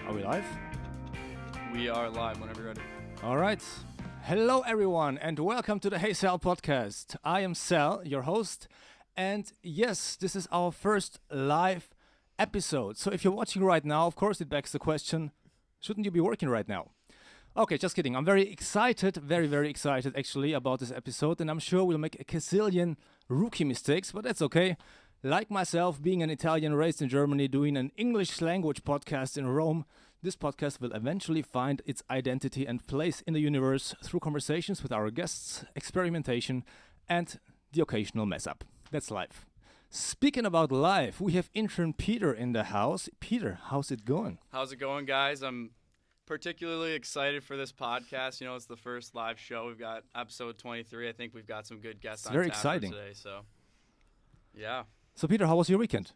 Are we live? We are live whenever you're ready. All right. Hello, everyone, and welcome to the Hey Sal Podcast. I am Sal, your host, and yes, this is our first live episode. So if you're watching right now, of course, it begs the question, shouldn't you be working right now? Okay, just kidding. I'm very excited, very excited actually about this episode, and I'm sure we'll make a gazillion rookie mistakes, but that's okay. Like myself, being an Italian raised in Germany, doing an English language podcast in Rome, this podcast will eventually find its identity and place in the universe through conversations with our guests, experimentation, and the occasional mess up. That's life. Speaking about life, we have intern Peter in the house. Peter, how's it going? How's it going, guys? I'm particularly excited for this podcast. You know, it's the first live show. We've got episode 23. I think we've got some good guests on very tap exciting today. So, yeah. So, Peter, how was your weekend?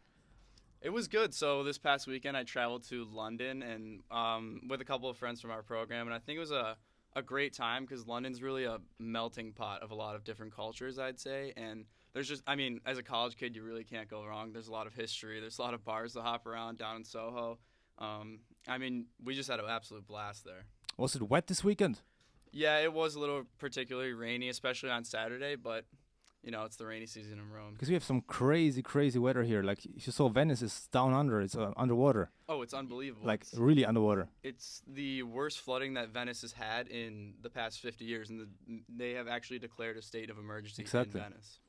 It was good. So this past weekend, I traveled to London and with a couple of friends from our program, and I think it was a great time because London's really a melting pot of a lot of different cultures, I'd say. And there's just, I mean, as a college kid, you really can't go wrong. There's a lot of history. There's a lot of bars to hop around down in Soho. I mean, we just had an absolute blast there. Was it wet this weekend? Yeah, it was a little particularly rainy, especially on Saturday, but you know, it's the rainy season in Rome. Because we have some crazy weather here. Like, you saw Venice is down under. It's underwater. Oh, it's unbelievable. Like, really underwater. It's the worst flooding that Venice has had in the past 50 years, and they have actually declared a state of emergency in Venice.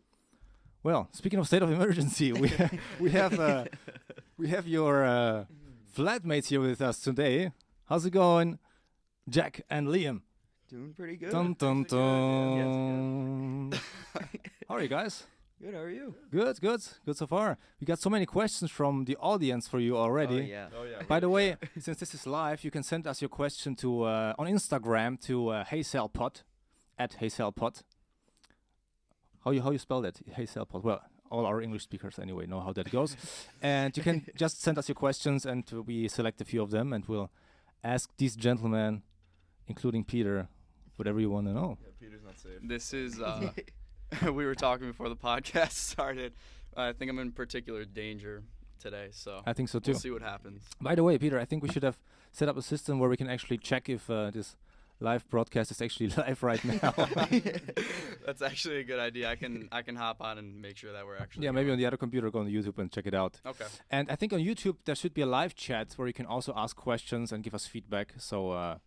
Well, speaking of state of emergency, we have your flatmates here with us today. How's it going, Jack and Liam? Doing pretty good. Dun, dun, dun. How are you guys? Good, how are you? Good so far. We got so many questions from the audience for you already. Oh, yeah. By the way, since this is live, you can send us your question to on Instagram to HeySalPod, at HeySalPod. How you spell that? HeySalPod. Well, all our English speakers anyway know how that goes. And you can just send us your questions, and we select a few of them, and we'll ask these gentlemen, including Peter, whatever you want to know. Yeah, Peter's not safe. This is, we were talking before the podcast started. I think I'm in particular danger today, so I think so too. We'll see what happens. By the way, Peter, I think we should have set up a system where we can actually check if this live broadcast is actually live right now. That's actually a good idea. I can hop on and make sure that we're actually maybe on the other computer, go on YouTube and check it out. Okay. And I think on YouTube there should be a live chat where you can also ask questions and give us feedback. So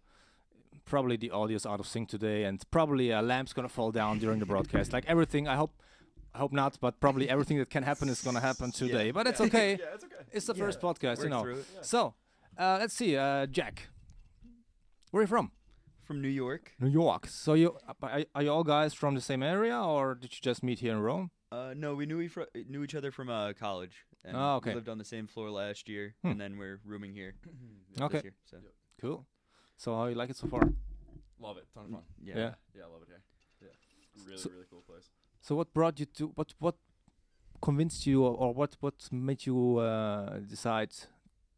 probably the audio is out of sync today, and probably a lamp's gonna fall down during the broadcast. Like everything, I hope not, but probably everything that can happen is gonna happen today. Yeah. But it's okay. Yeah, it's okay. It's the first podcast, you know. Through it. Yeah. So let's see, Jack. Where are you from? From New York. New York. So are you all guys from the same area, or did you just meet here in Rome? No, we knew each other from college. And okay. We lived on the same floor last year, and then we're rooming here Okay. this year. So. Yep. Cool. So how you like it so far? Love it. Ton of fun. Yeah. Yeah, I love it here. Yeah. Really cool place. So what brought you to what convinced you, or what made you decide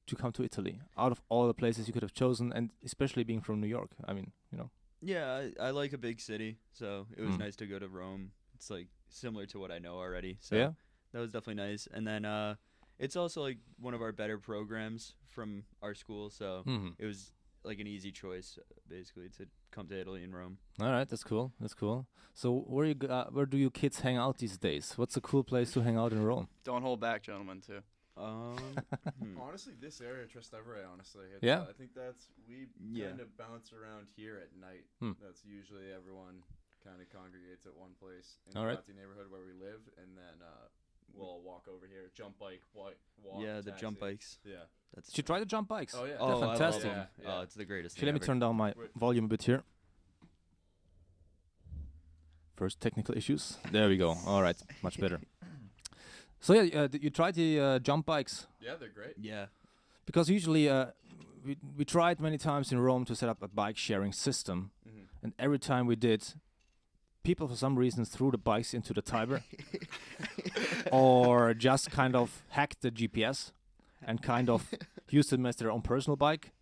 to come to Italy out of all the places you could have chosen, and especially being from New York? I mean, you know. Yeah, I like a big city, so it was nice to go to Rome. It's like similar to what I know already. So Yeah. that was definitely nice. And then it's also like one of our better programs from our school, so it was like an easy choice basically to come to Italy and Rome. All right, that's cool. So where do you kids hang out these days? What's a cool place to hang out in Rome? Don't hold back, gentlemen, too. Honestly, this area, Trastevere, honestly. Yeah? I think we kind of bounce around here at night. That's usually everyone kind of congregates at one place in the Nazi neighborhood where we live, and then we'll walk over here, jump bike, walk. Yeah, the taxi. jump bikes. Yeah. That's Did you try the jump bikes? Oh, yeah. They're I love fantastic. them. Yeah. Oh, it's the greatest Actually, thing let me ever. turn down my volume a bit here. First technical issues. There we go. All right, much better. So yeah, you tried the jump bikes? Yeah, they're great. Yeah. Because usually we tried many times in Rome to set up a bike sharing system, and every time we did, people for some reason threw the bikes into the Tiber, or just kind of hacked the GPS and kind of used them as their own personal bike,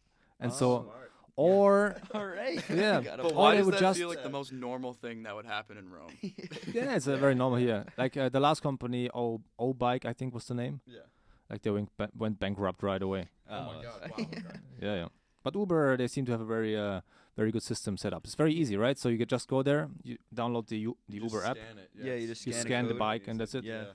and so. Smart. Or All right. Yeah. Got a But Or why they does would that just feel like the most normal thing that would happen in Rome? yeah, it's very normal here. Like the last company, O Bike, I think was the name. Yeah. Like they went bankrupt right away. Oh my god! Wow. Okay. Yeah. But Uber, they seem to have a very good system set up. It's very easy, right? So you could just go there, you download the Uber app. Scan it. Yeah, you just You scan, scan the code. bike, and that's it. Yeah.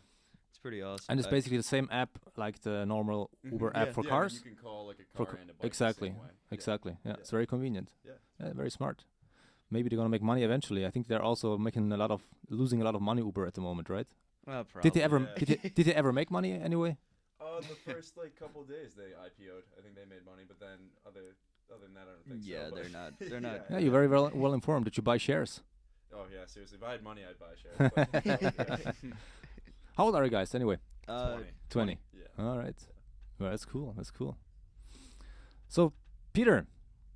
It's pretty awesome. And it's basically the same app like the normal Uber app for You cars. can call like a car and a bike Exactly. the same way. Exactly. Yeah. Yeah. It's very convenient. Yeah. Very smart. Maybe they're gonna make money eventually. I think they're also losing a lot of money, Uber, at the moment, right? Well, Did they ever Yeah. did they ever make money anyway? The first like couple of days they IPO'd. I think they made money, but then other than that, I don't think Yeah, so. they're not. They're not. Yeah, you're very well informed. Did you buy shares? Oh yeah, seriously. If I had money, I'd buy shares. But, yeah. How old are you guys anyway? 20. 20. Yeah. All right. Well, that's cool. That's cool. So, Peter,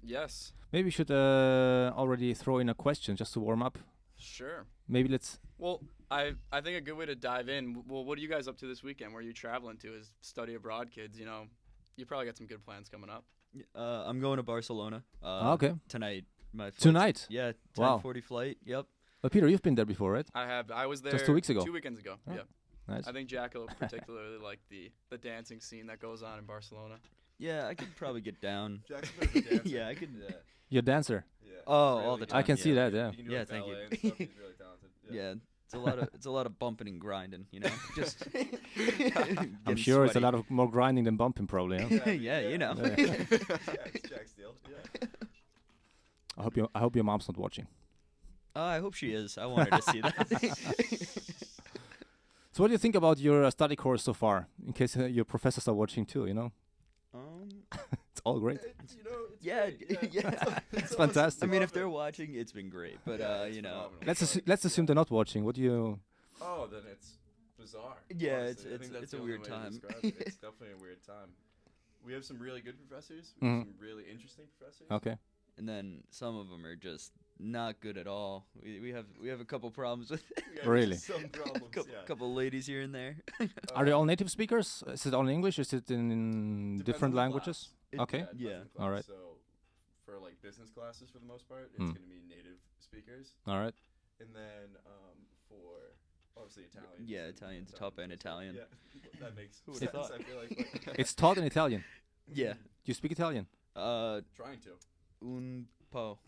Yes. maybe we should already throw in a question just to warm up. Sure. Maybe let's. Well, I think a good way to dive in. Well, what are you guys up to this weekend? Where are you traveling to? Is study abroad, kids? You know, you probably got some good plans coming up. I'm going to Barcelona. Okay. Tonight. My flight's- Tonight? Yeah. Wow. 10:40 flight. Yep. But Peter, you've been there before, right? I have. I was there Just 2 weeks ago. 2 weekends ago. Oh. Yeah. Nice. I think Jack will particularly like the dancing scene that goes on in Barcelona. Yeah, I could probably get down. Jack's a bit of a dancer. Yeah, I could. You're a dancer. Yeah. Oh, all the good. time. I can see that. Yeah. He can do Yeah, like thank you. ballet and stuff. He's really talented. Yeah, it's a lot of bumping and grinding, you know. Just. I'm sure it's a lot of more grinding than bumping, probably. Huh? Yeah, you know. Yeah. It's Jack Steele. Yeah. I hope your mom's not watching. I hope she is. I want her to see that. So, what do you think about your study course so far? In case your professors are watching too, you know. It's all great. It's, you know, it's Yeah, great. yeah. It's fantastic. I mean, if they're watching, it's been great. But it's you know, phenomenal. Let's assume they're not watching. What do you? Oh, then it's bizarre. Yeah, honestly. I think that's it's a the only weird way to time. describe it. It's definitely a weird time. We have some really good professors. We Mhm. have some really interesting professors. Okay. and then some of them are just not good at all. We have a couple problems with We have Really? Some problems. Yeah. couple ladies here and there. Are they all native speakers? Is it all in English? Is it in Depends different on the languages? class. Okay. It depends Yeah. on the class. All right. So, for like business classes, for the most part, it's Mm. going to be native speakers, All right. and then for obviously Italian. Yeah, Italian's top end Italian. Yeah, that makes Who would've sense. thought? I feel like It's taught in Italian. Yeah. You speak Italian? trying to. Un po'.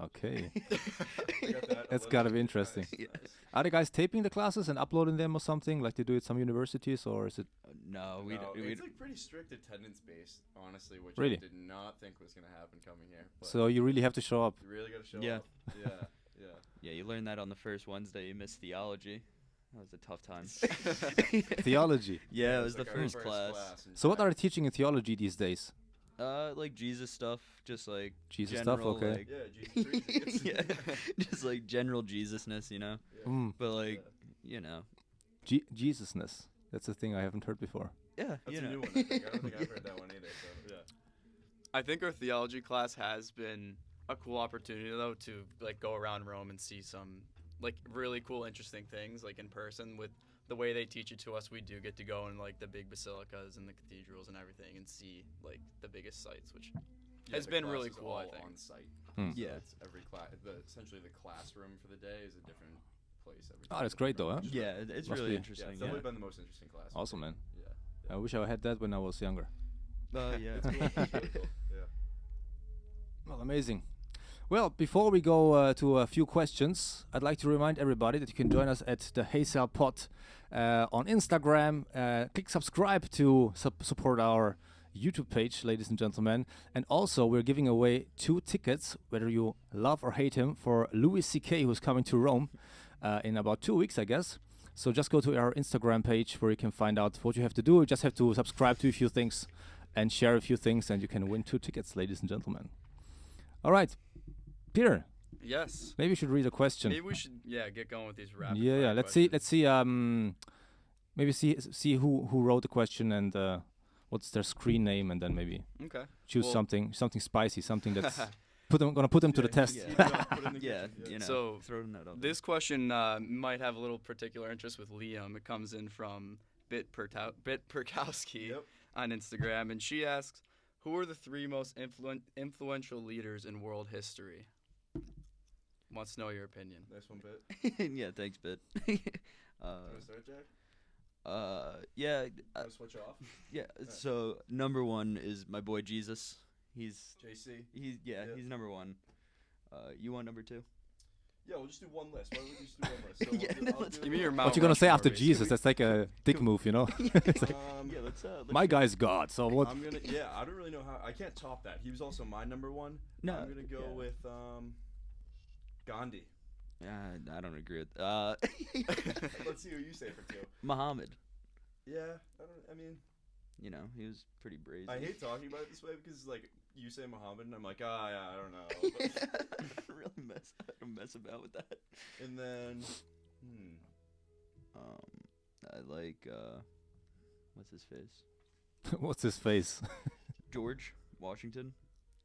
Okay. I got that a That's little gotta be bit. interesting. Nice, Yeah. nice. Are the guys taping the classes and uploading them or something like they do at some universities, or is it? No, No, it's like pretty strict attendance based, honestly, which Really? I did not think was going to happen coming here. But So you really have to show up. you really got to show Yeah. up. Yeah, yeah. Yeah, you learn that on the first Wednesday. You missed theology. That was a tough time. Theology. Yeah, it was like the our first class. and So what Jack- are they teaching in theology these days? Like Jesus stuff, just like Jesus general, stuff. Okay. like- Yeah, Jesus preaching. yeah, just like general Jesusness, you know. Yeah. Mm. But like, you know, Jesusness. That's a thing I haven't heard before. yeah, That's you a know. new one. I think. I don't think I've heard that one either. So yeah. I think our theology class has been a cool opportunity though to like go around Rome and see some like really cool, interesting things like in person. With the way they teach it to us, we do get to go in like the big basilicas and the cathedrals and everything and see like the biggest sites, which It's the been class really is cool, I all think. On site. Hmm. So Yeah. it's every class. Essentially, the classroom for the day is a different place. Every Oh, time. that's great though, huh? Which is Yeah, really- it's Must really be. Yeah, interesting. it's Yeah, definitely been the most interesting class. Awesome, man. Yeah. I wish I had that when I was younger. yeah. It's cool. It's really cool. Yeah. Well, amazing. Well, before we go to a few questions, I'd like to remind everybody that you can join us at the Hey Sal Pod on Instagram. Click subscribe to support our YouTube page, ladies and gentlemen. And also, we're giving away 2 tickets, whether you love or hate him, for Louis C.K., who's coming to Rome in about 2 weeks, I guess. So just go to our Instagram page where you can find out what you have to do. You just have to subscribe to a few things and share a few things, and you can win 2 tickets, ladies and gentlemen. All right. Peter, yes. maybe you should read a question. Maybe we should get going with these rapid Yeah, fire Let's questions. see. Maybe see who wrote the question and what's their screen name, and then maybe Okay. choose Well- something spicy, something that's gonna put them to the test. Yeah. Keep it up, put it in the Yeah, kitchen, you know, So, throwing that out. This question might have a little particular interest with Liam. It comes in from Bit Perkowski Yep. on Instagram, and she asks, "Who are the 3 most influential leaders in world history?" Wants to know your opinion. Nice one, Bit. Yeah, thanks, Bit. Want to start, Jack? Yeah. Switch off. Yeah. So number one is my boy Jesus. He's JC. He's number one. You want number two? Yeah, we'll just do one list. Why don't we just do one list? So let's give me your mouth. What you gonna say after Rushmore, Jesus? That's like a dick move, you know. It's like, let's my guy's God. So what? I'm gonna. Yeah, I don't really know how. I can't top that. He was also my number one. No, I'm gonna go with Gandhi. I don't agree with. Let's see who you say for two. Muhammad. Yeah, I mean, You know, he was pretty brazen. I hate talking about it this way because like you say Muhammad and I'm like, yeah, I don't know. But I don't mess about with that. and then, I like what's his face? What's his face? George Washington.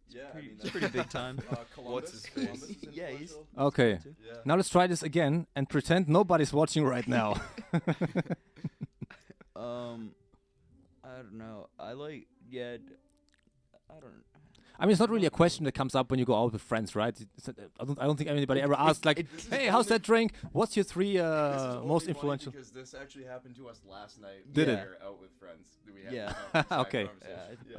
yeah, It's pretty big time. Columbus. What's his face? Columbus is Yeah, he's- influential. Okay. Yeah. Now let's try this again and pretend nobody's watching right now. I don't know. I like I don't. I mean, it's not really a question that comes up when you go out with friends, right? I don't think anybody ever asked like, This is "Hey, how's only- that drink? What's your three This is only most funny influential?" because this actually happened to us last night. Did when it? We were out with friends. We had Yeah. this exact Okay. conversation. Yeah.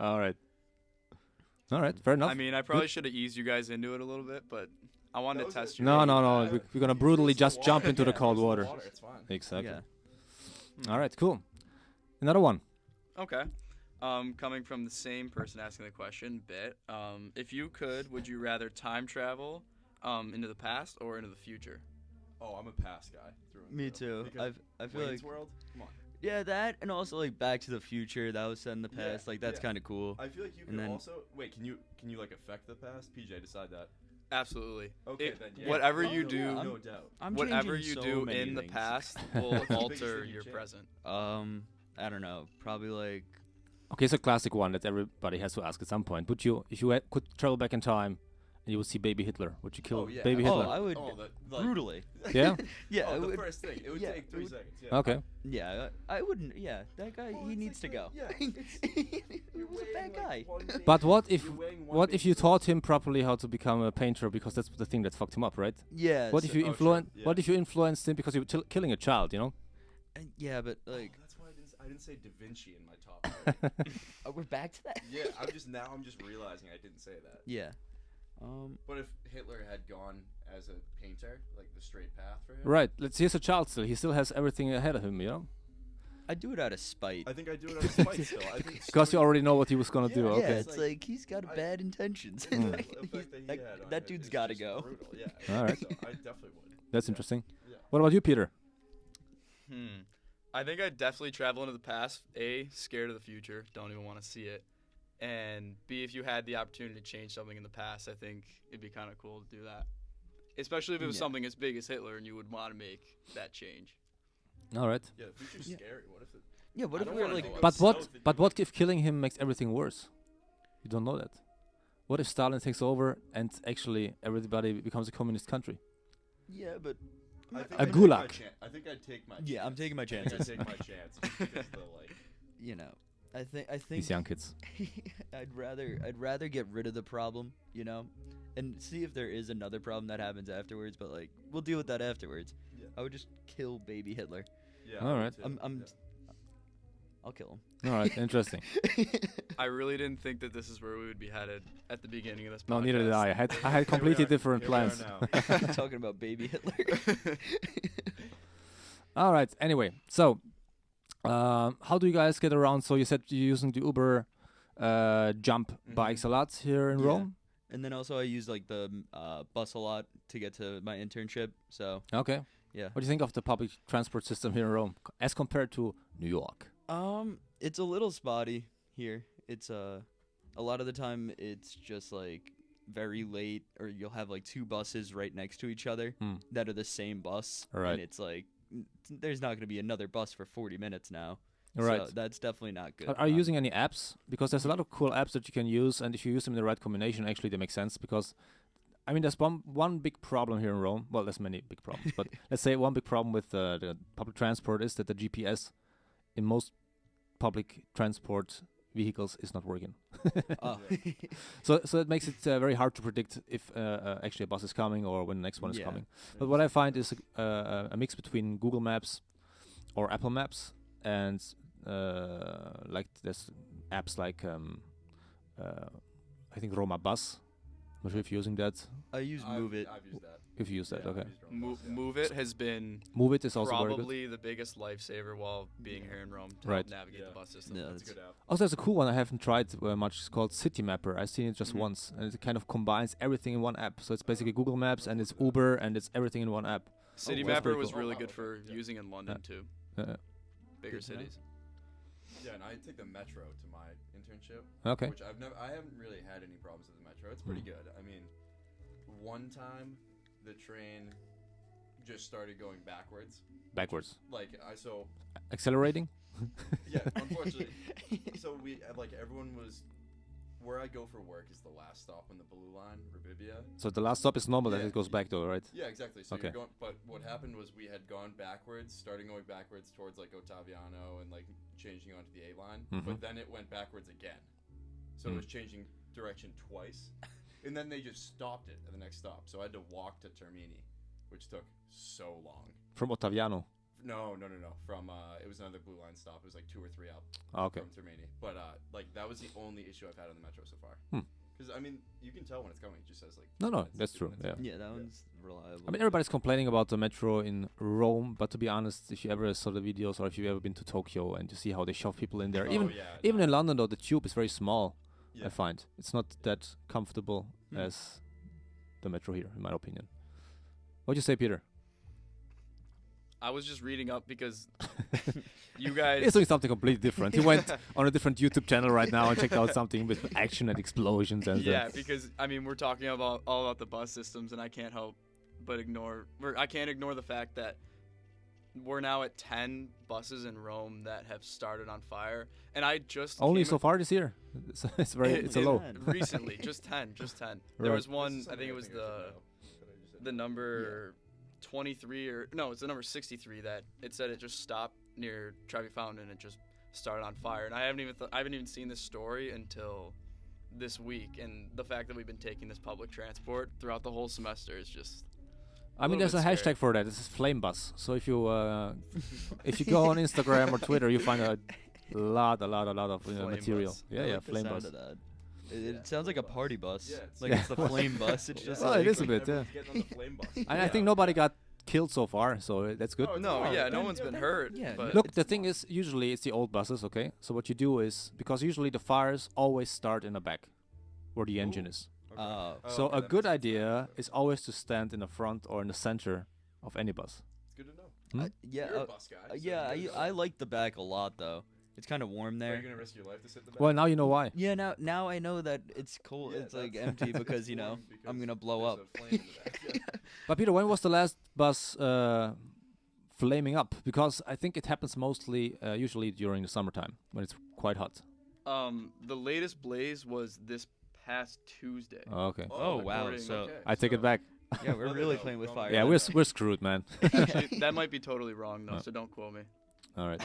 All right, fair enough. I mean, I probably should have eased you guys into it a little bit, but I wanted That to was test it. you. No, guys. no, no. We're gonna brutally It's the just jump water. into the Yeah, cold it's the water. It's fine. Exactly. Yeah. All right, cool. Another one. Okay. Coming from the same person asking the question, if you could, would you rather time travel into the past or into the future? Oh, I'm a pass guy. Through and Me through. too. Because I feel Wayne's like World. Come on. yeah, that and also like Back to the Future. That was set in the Yeah, past. Like that's yeah. kind of cool. I feel like you And can then- also wait. Can you like affect the past? PJ, decide that. Absolutely. Okay, It- then yeah. whatever Oh, you no, do- no doubt. I'm Whatever changing you so do many in the things. past will What's the biggest alter thing you your change? present. I don't know. Probably like Okay, it's a classic one that everybody has to ask at some point. Would you, if you could travel back in time and you would see baby Hitler, would you kill Oh, yeah. baby oh, Hitler? I would like, brutally. Yeah. Yeah, oh, I the would. first thing. It would yeah, take 3 it would- seconds. Yeah. Okay. Yeah, I wouldn't. Yeah, that guy. Well, he it's needs like to go. yeah, he You're was a weighing, bad guy. like, one baby- But what if you're weighing one what if baby you weight. taught him properly how to become a painter, because that's the thing that fucked him up, right? Yeah. What if you oh, sure, influence? yeah. What if you influenced him because you were killing a child? You know. Yeah, but Oh, like, that's why I didn't say Da Vinci in my top. we're back to that. Yeah, I'm just realizing I didn't say that. Yeah. But if Hitler had gone as a painter, like the straight path for him, Right. Let's. He's a child still. He still has everything ahead of him. You know. I'd do it out of spite. I think I do it out of spite still. I think Because you already know what he was gonna do. Yeah, Okay. Yeah, it's It's like, like- he's got I- bad intentions. the Mm. effect that he had on that it dude's is got to just go. brutal, Yeah. All right. So I definitely would. That's Yeah. interesting. Yeah. What about you, Peter? I think I'd definitely travel into the past. A, scared of the future, don't even want to see it. And B, if you had the opportunity to change something in the past, I think it'd be kind of cool to do that. Especially if it was Yeah. something as big as Hitler and you would want to make that change. All right. Yeah, the future's Yeah. scary. What if it? Yeah, what I if don't we're wanna like, go But what? south and But do what if killing him makes everything worse? You don't know that. What if Stalin takes over and actually everybody becomes a communist country? yeah, but I think A I'd take gulag. my I think I'd take my. Yeah, I'm chance. taking my I think chances. I'd take my chance because the like. you know, I think These young kids. I'd rather get rid of the problem, you know, and see if there is another problem that happens afterwards. But like, we'll deal with that afterwards. Yeah. I would just kill baby Hitler. Yeah. All I would right. too. I'm Yeah. I'll kill All right. Interesting. him. I really didn't think that this is where we would be headed at the beginning of this podcast. No, neither did I. I had Here we completely are- different here we are plans. now. Talking about baby Hitler. All right. Anyway, so how do you guys get around? So you said you're using the Uber jump bikes a lot here in Yeah. Rome. And then also I use like the bus a lot to get to my internship. So Okay. yeah. What do you think of the public transport system here in Rome as compared to New York? It's a little spotty here. It's a lot of the time it's just like very late, or you'll have like two buses right next to each other Hmm. that are the same bus. Right. And it's like there's not going to be another bus for 40 minutes now. Right. So that's definitely not good. Are you using any apps? Because there's a lot of cool apps that you can use, and if you use them in the right combination, actually they make sense. Because, I mean, there's one big problem here in Rome. Well, there's many big problems, but let's say one big problem with the public transport is that the GPS in most public transport vehicles is not working. Oh. So it makes it very hard to predict if actually a bus is coming or when the next one is Yeah. coming. But what I find is a mix between Google Maps or Apple Maps and like there's apps like I think Roma Bus. I'm not sure if you're using that. I use Move It. I've used that. If you use that, okay. Move It has been Move It is also very good. probably the biggest lifesaver while being here in Rome to Right. help navigate the bus system. Yeah, That's a good app. Also, there's a cool one I haven't tried much. It's called Citymapper. I've seen it just once, and it kind of combines everything in one app. So it's basically Google Maps and it's Uber and it's everything in one app. Citymapper pretty was cool. really Oh, good wow, for okay, yeah. using in London too. Bigger Good to know. cities. Yeah, and I take the metro to my internship. Okay. Which I haven't really had any problems with the metro. It's pretty good. I mean, one time the train just started going backwards. Backwards. Like Accelerating? yeah, unfortunately. So everyone was where I go for work is the last stop on the blue line, Rubibia. So the last stop is normal that Yeah. it goes back though, right? Yeah, exactly. So Okay. you're going, but what happened was we had gone backwards, starting going backwards towards like Ottaviano and like changing onto the 8 line, but then it went backwards again. So it was changing direction twice, and then they just stopped it at the next stop. So I had to walk to Termini, which took so long. From Ottaviano. No. From it was another blue line stop. It was like 2 or 3 up Okay. from Termini. But like that was the only issue I've had on the metro so far. Because I mean, you can tell when it's coming. It just says like. No, 2 minutes, that's 2 true. minutes. Yeah. Yeah, that one's reliable. I mean, everybody's complaining about the metro in Rome, but to be honest, if you ever saw the videos or if you've ever been to Tokyo and you see how they shove people in there, even in London though, the tube is very small. Yeah. I find it's not that comfortable as the metro here, in my opinion. What'd you say, Peter? I was just reading up because you guys. He's doing something completely different. He went on a different YouTube channel right now and checked out something with action and explosions and Yeah, because I mean we're talking about all about the bus systems, and I can't help but I can't ignore the fact that we're now at 10 buses in Rome that have started on fire, and I just only came so far this year. It's a low. recently, just 10. There Right. was one. This is I think it something was I should know, that I just didn't the know. number 23 or no, it's the number 63 that it said it just stopped near Trevi Fountain and it just started on fire. And I haven't even seen this story until this week, and the fact that we've been taking this public transport throughout the whole semester is just. I mean, there's a little bit hashtag for that. This is Flame Bus. So if you go on Instagram or Twitter, you find a lot of Flame material. bus. Yeah, I yeah, like the Flame sound Bus. of that. It sounds like a party bus. Yeah, it's like Yeah. it's the flame bus. It's just Well, like it is a bit, Everyone's getting on the flame bus. And I think nobody got killed so far, so that's good. Oh, No, Oh, yeah, no then- one's been hurt. yeah, but Look, the thing is, usually it's the old buses, okay? So what you do is, because usually the fires always start in the back, where the engine is. Okay. So okay, a that good makes sense. idea is always to stand in the front or in the center of any bus. It's good to know. yeah, You're a bus guy. so yeah. you I like the back a lot though. It's kind of warm Are there. you gonna risk your life to sit in the back? Well, now you know why. Yeah, now I know that it's cold. Yeah, it's like that's- empty because it's you know warm I'm because gonna blow there's up. a flame in the back. Yeah. But Peter, when was the last bus flaming up? Because I think it happens mostly, usually during the summertime, when it's quite hot. the latest blaze was this past Tuesday. Oh, okay. Oh, wow, according- so- Okay, I take it so- back. Yeah, we're Well, they really know. playing with Well, fire. Yeah, right we're screwed, man. Actually, that might be totally wrong though, Oh. so don't quote me. All right.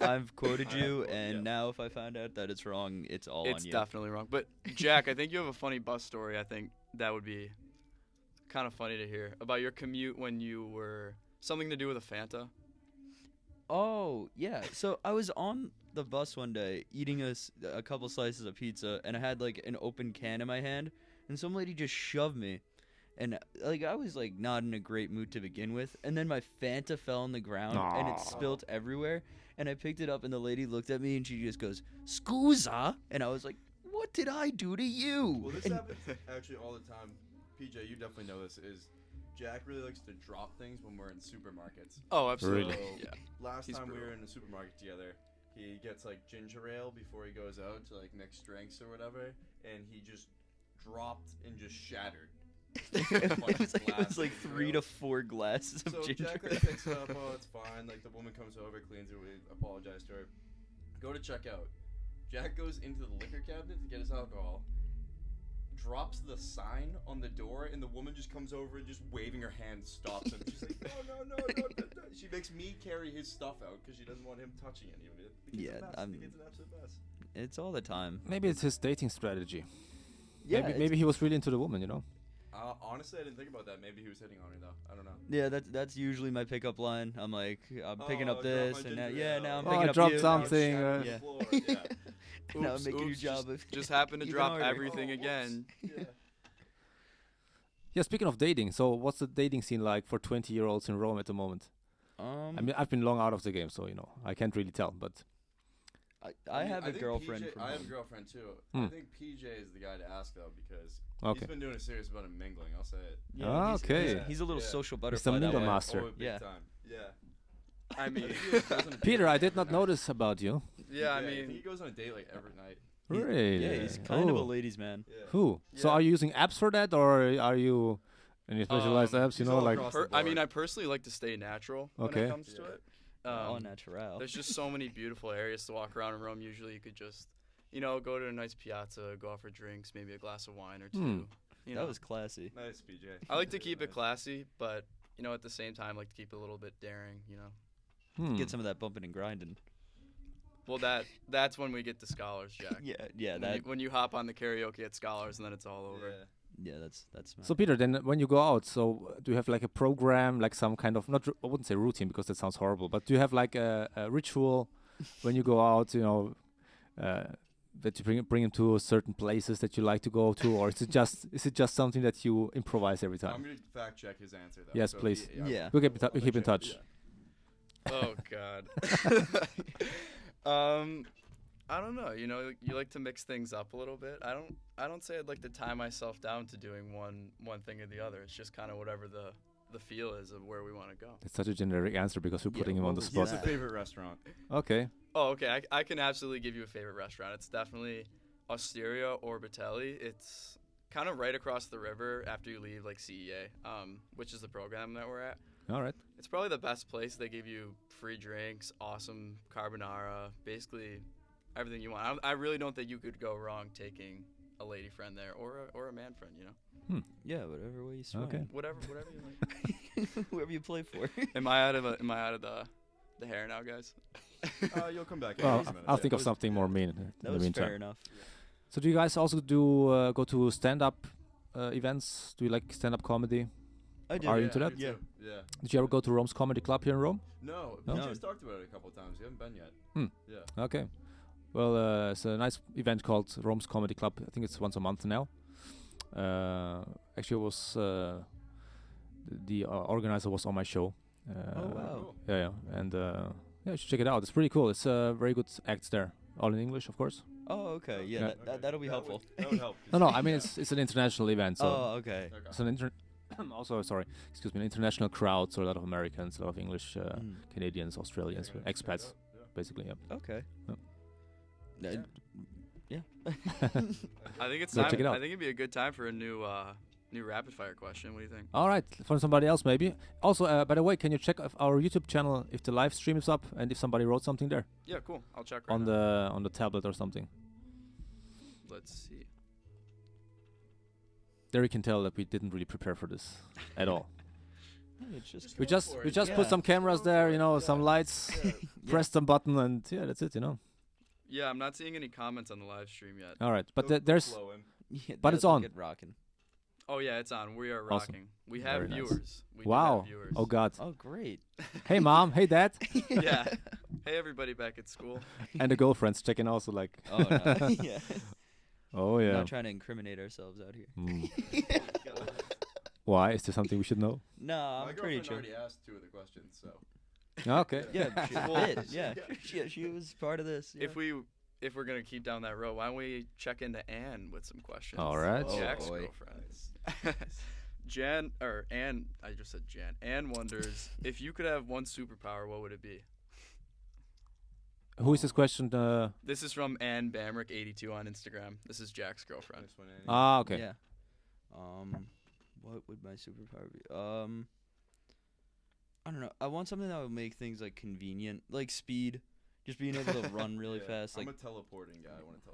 I've quoted I you, have, and yeah. now if I find out that it's wrong, it's all It's on you. definitely wrong. But Jack, I think you have a funny bus story. I think that would be kind of funny to hear about your commute when you were something to do with a Fanta. Oh, yeah. So I was on the bus one day eating a couple slices of pizza, and I had like an open can in my hand, and some lady just shoved me. And like I was like not in a great mood to begin with, and then my Fanta fell on the ground and it Aw. spilt everywhere. And I picked it up, and the lady looked at me and she just goes, "Scusa," and I was like, "What did I do to you?" Well, this And- happens actually all the time. PJ, you definitely know this. Is Jack really likes to drop things when we're in supermarkets. Oh, absolutely. Really? Yeah. Last He's time we brutal. were in a supermarket together, he gets like ginger ale before he goes out to like mix drinks or whatever, and he just dropped and just shattered. it was like 3 to 4 glasses of So ginger Jack ale. like picks it up. Oh, it's fine. Like the woman comes over, cleans it. We apologize to her. Go to check out. Jack goes into the liquor cabinet to get his alcohol. Drops the sign on the door, and the woman just comes over and just waving her hand stops him. She's like, no. She makes me carry his stuff out because she doesn't want him touching any of it. The kid's Yeah, the best. I'm- The kid's an absolute best. It's all the time. Maybe it's his dating strategy. Yeah, Maybe he was really into the woman, you know? Honestly, I didn't think about that. Maybe he was hitting on me though. I don't know. Yeah, that's usually my pickup line. I'm like, I'm picking up this, and now, now I'm Oh, picking I up dropped you. something. Yeah. Yeah. Now I'm making your job. Just happened to even drop harder. everything again. Yeah. Yeah, speaking of dating, so what's the dating scene like for 20-year-olds in Rome at the moment? I mean, I've been long out of the game, so I can't really tell. But I have a think girlfriend. PJ, from I have a home. girlfriend too. Hmm. I think PJ is the guy to ask though because okay, he's been doing a serious amount of mingling. I'll say it. Ah, he's, okay. He's a little Yeah. social He's the butterfly. that mingle way. master. Oh, big Yeah. time. Yeah. I mean, Peter, I did not notice about you. yeah, I I think mean, he goes on a date like every night. Really? Yeah, he's kind of a Oh. ladies' man. Yeah. Who? So Yeah. are you using apps for that, or are you any specialized apps? You he's know, all like across I board. mean, I personally like to stay natural when Okay. it comes to Yeah. it. All natural. There's just so many beautiful areas to walk around in Rome. Usually, you could just, go to a nice piazza, go out for drinks, maybe a glass of wine or two. Hmm. You That know, was classy. Nice, PJ. I like to Really keep it nice. classy, but at the same time, like to keep it a little bit daring. Get some of that bumping and grinding. Well, that's when we get to Scholars, Jack. Yeah, when you hop on the karaoke at Scholars, and then it's all over. Yeah. yeah, that's smart. So Peter, then when you go out, so do you have like a program, like some kind of I wouldn't say routine because that sounds horrible, but do you have like a ritual when you go out? That you bring him to certain places that you like to go to, or is it just something that you improvise every I'm time? gonna fact check his answer though. Yes, so if please. he- Yeah. We keep in touch. Yeah. Oh God. I don't know. You like to mix things up a little bit. I don't say I'd like to tie myself down to doing one thing or the other. It's just kind of whatever the feel is of where we want to go. It's such a generic answer because we're Yeah, putting him on the what spot. was What's a favorite restaurant? Okay. Oh, okay. I can absolutely give you a favorite restaurant. It's definitely Osteria or Batelli. It's kind of right across the river after you leave like CEA, which is the program that we're at. All right. It's probably the best place. They give you free drinks, awesome carbonara, basically everything you want. I really don't think you could go wrong taking a lady friend there or a man friend. Yeah, whatever way you swing. Okay. Whatever you like. Whoever you play for. Am I out of the hair now, guys? You'll come back. in Well, just a minute. I'll Yeah. think of something more mean in That the was meantime. fair enough. So do you guys also do go to stand-up events? Do you like stand-up comedy? I did. Are you Yeah, into that? me too. Yeah. Did you ever go to Rome's Comedy Club here in Rome? No, No? PJ's talked about it a couple of times. You haven't been yet. Hmm. Yeah. Okay. Well, it's a nice event called Rome's Comedy Club. I think it's once a month now. Actually, it was the organizer was on my show. Oh wow. Cool. Yeah, and you should check it out. It's pretty cool. It's very good acts there, all in English, of course. Oh okay. Yeah, Yeah. that'll be helpful. That would help. No, I mean it's an international event, so Oh okay. Okay. it's an also sorry, excuse me, an international crowd. So a lot of Americans, a lot of English, Mm. Canadians, Australians, Okay. expats, Yeah. basically. Yeah. Okay. Yeah. Yeah. I think it's Go time. check it out. I think it'd be a good time for a new rapid fire question. What do you think? All right, from somebody else maybe. Also, by the way, can you check if our YouTube channel if the live stream is up and if somebody wrote something there Yeah, cool. I'll check right on now. the tablet or something? Let's see. There you can tell that we didn't really prepare for this at all. It's just We go just for we it. just Yeah. put some cameras Go there, for you it. know, Yeah. some lights, press some button, and yeah, that's it, you know. Yeah, I'm not seeing any comments on the live stream yet. All right, but They'll there's flow in. yeah, But it's they'll on. Get rocking. Oh yeah, it's on. We are Awesome. rocking. We have Very nice. viewers. We do wow. have viewers. Oh God. Oh great. Hey mom, hey dad, Yeah. Hey everybody back at school. and the girlfriends checking also like. Oh no. Yeah. Oh yeah. Not trying to incriminate ourselves out here. Mm. Why? Is there something we should know? No, My I'm pretty girlfriend chill. already asked 2 of the questions, so. Okay. Yeah, she Well, did. Yeah, she was part of this. Yeah. If we're gonna keep down that road, why don't we check into Anne with some questions? All right. Oh, Jack's boy. girlfriend. Anne. I just said Jan. Anne wonders if you could have one superpower, what would it be? Who is this question? This is from Anne Bamrick82 on Instagram. This is Jack's girlfriend. This one, Annie. Okay. Yeah. What would my superpower be? I don't know. I want something that would make things like convenient, like speed. Just being able to run really Yeah, fast. I'm Like a teleporting guy. I want to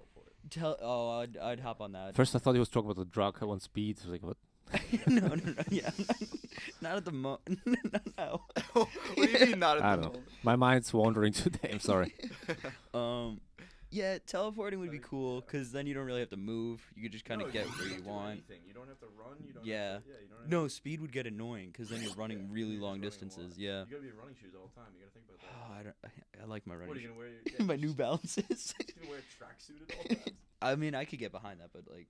teleport. I'd hop on that. First, I thought he was talking about the drug. I want speed. I was like, what? no. Yeah. Not at the moment. No. What do you mean not at I the don't know. moment? My mind's wandering today. I'm sorry. Yeah, teleporting would be Like, cool because then you don't really have to move. You could just kind of get you where don't you do want. anything. You don't have to run. You don't Yeah. Have to, you don't have No, speed would get annoying because then you're running really you're long just running a distances. lot. Yeah. You gotta be in running shoes all the time. You gotta think about that. Oh, I like my What are running you shoes. gonna wear? Your, My New Balances. Just gonna wear a tracksuit at all times. I mean, I could get behind that, but like,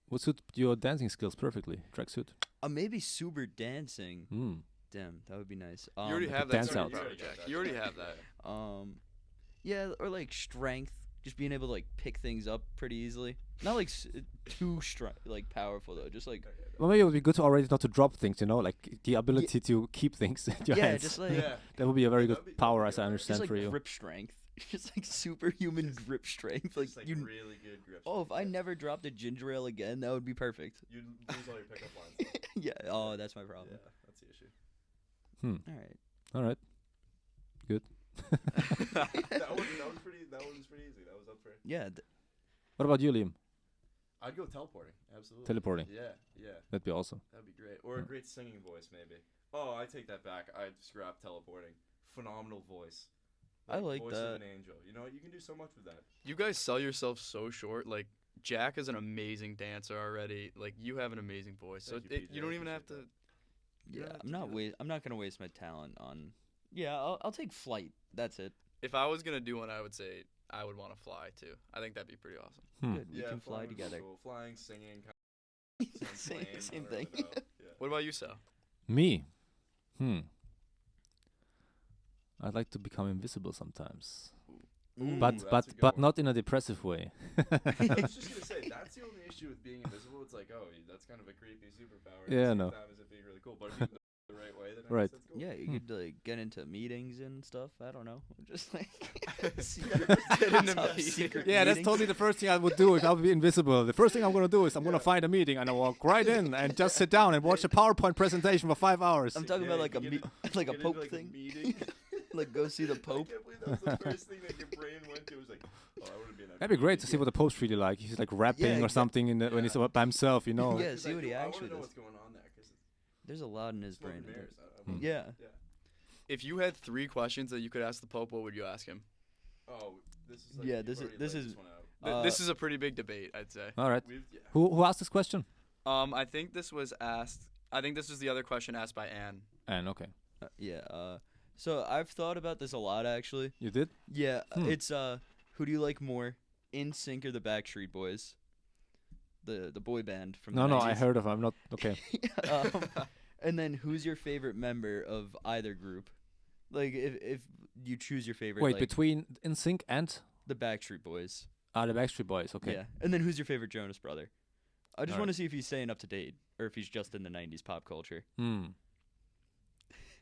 Would suit your dancing skills perfectly. Tracksuit. maybe super dancing. Hmm. Damn, that would be nice. You already like a have that dance out. superpower, Jack. You already have that. Yeah, or like strength, just being able to like pick things up pretty easily. Not like too like powerful though, just like Well, maybe it would be good to already not to drop things. Like the ability to keep things in your hands. just like That would be a very That'd good be- power, that'd as I be understand just for like you. grip strength, just like superhuman grip strength. Like Just, like you. really good grip. Oh, if strength. I never dropped a ginger ale again, that would be perfect. You'd lose all your pickup lines. Yeah. Oh, that's my problem. Yeah, that's the issue. All right. All right. Good. That was pretty easy. That was up for. Yeah. What about you, Liam? I'd go teleporting. Absolutely. Teleporting. Yeah. That'd be awesome. That'd be great. Or a great singing voice, maybe. Oh, I take that back. I'd scrap teleporting. Phenomenal voice. I like voice that. of an angel. You know what? You can do so much with that. You guys sell yourself so short. Like Jack is an amazing dancer already. Like you have an amazing voice, so Thank you, PJ. you don't even I have to. appreciate You Yeah. don't have I'm to not do that. I'm not gonna waste my talent on. Yeah. I'll take flight. That's it. If I was gonna do one, I would say I would want to fly too. I think that'd be pretty awesome. Good. We can fly flying would be together. Cool. Flying, singing, kind of Same playing, same I don't thing. really know. Yeah. What about you, Sal? Me? I'd like to become invisible sometimes. Mm. that's a But good one. not in a depressive way. I was just gonna say that's the only issue with being invisible. It's like, oh, that's kind of a creepy superpower. At Yeah, the same no. time as it being really cool, but if you do it the right way, then I Right. guess that's cool. Yeah, you could like get into meetings and stuff. I don't know. Just like Get into Top meetings. secret Yeah, that's meetings. totally the first thing I would do if I would be invisible. The first thing I'm gonna do is I'm gonna find a meeting and I walk right in and just sit down and watch a PowerPoint presentation for 5 hours. I'm talking about like a you get like a get into, pope like, thing. meeting. Like go see the pope. I can't believe that was the first thing that your brain went to. Was like, oh, I want to be in that. That'd be great to meeting. see what the Pope's really like. He's like rapping Yeah, or something in the, when he's by himself, you know. Yeah, 'Cause see what he actually I does. want to know what's going on there because There's a lot in his smoke brain. and I think. mirrors. I want- Yeah. Yeah. If you had 3 questions that you could ask the Pope, what would you ask him? Oh, this is like. Yeah, you've this is- already this laid is- one out. This is a pretty big debate, I'd say. All right. Yeah. Who asked this question? I think this was asked. I think this was the other question asked by Anne. Anne, okay. Yeah. So I've thought about this a lot actually. You did? Yeah. Hmm. It's who do you like more, NSYNC or the Backstreet Boys? The boy band from the No, 90s. I heard of him. I'm not okay. And then who's your favorite member of either group? Like if you choose your favorite. Wait, like, between NSYNC and the Backstreet Boys. the Backstreet Boys, okay. Yeah. And then who's your favorite Jonas brother? I just Alright. want to see if he's staying up to date or if he's just in the 90s pop culture.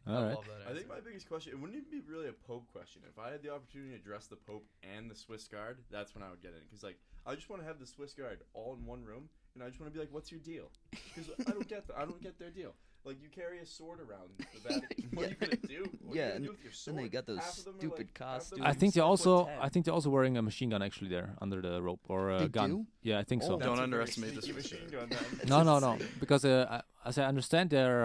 All right. love that I answer. think my biggest question, it wouldn't even be really a Pope question. If I had the opportunity to dress the Pope and the Swiss Guard, that's when I would get in. Because, like, I just want to have the Swiss Guard all in one room, and I just want to be like, what's your deal? Because I don't get their deal. Like, you carry a sword around the Vatican. What are you going to do? What are you gonna do with your sword? And they got those Half of them are, stupid like, half of them costumes. are I think they're 6'10". also wearing a machine gun actually there under the rope or a They gun. do? Yeah, I think so. Oh. Don't That's a very underestimate this sneaky Swiss machine Guard. gun, then. No, because as I understand, they're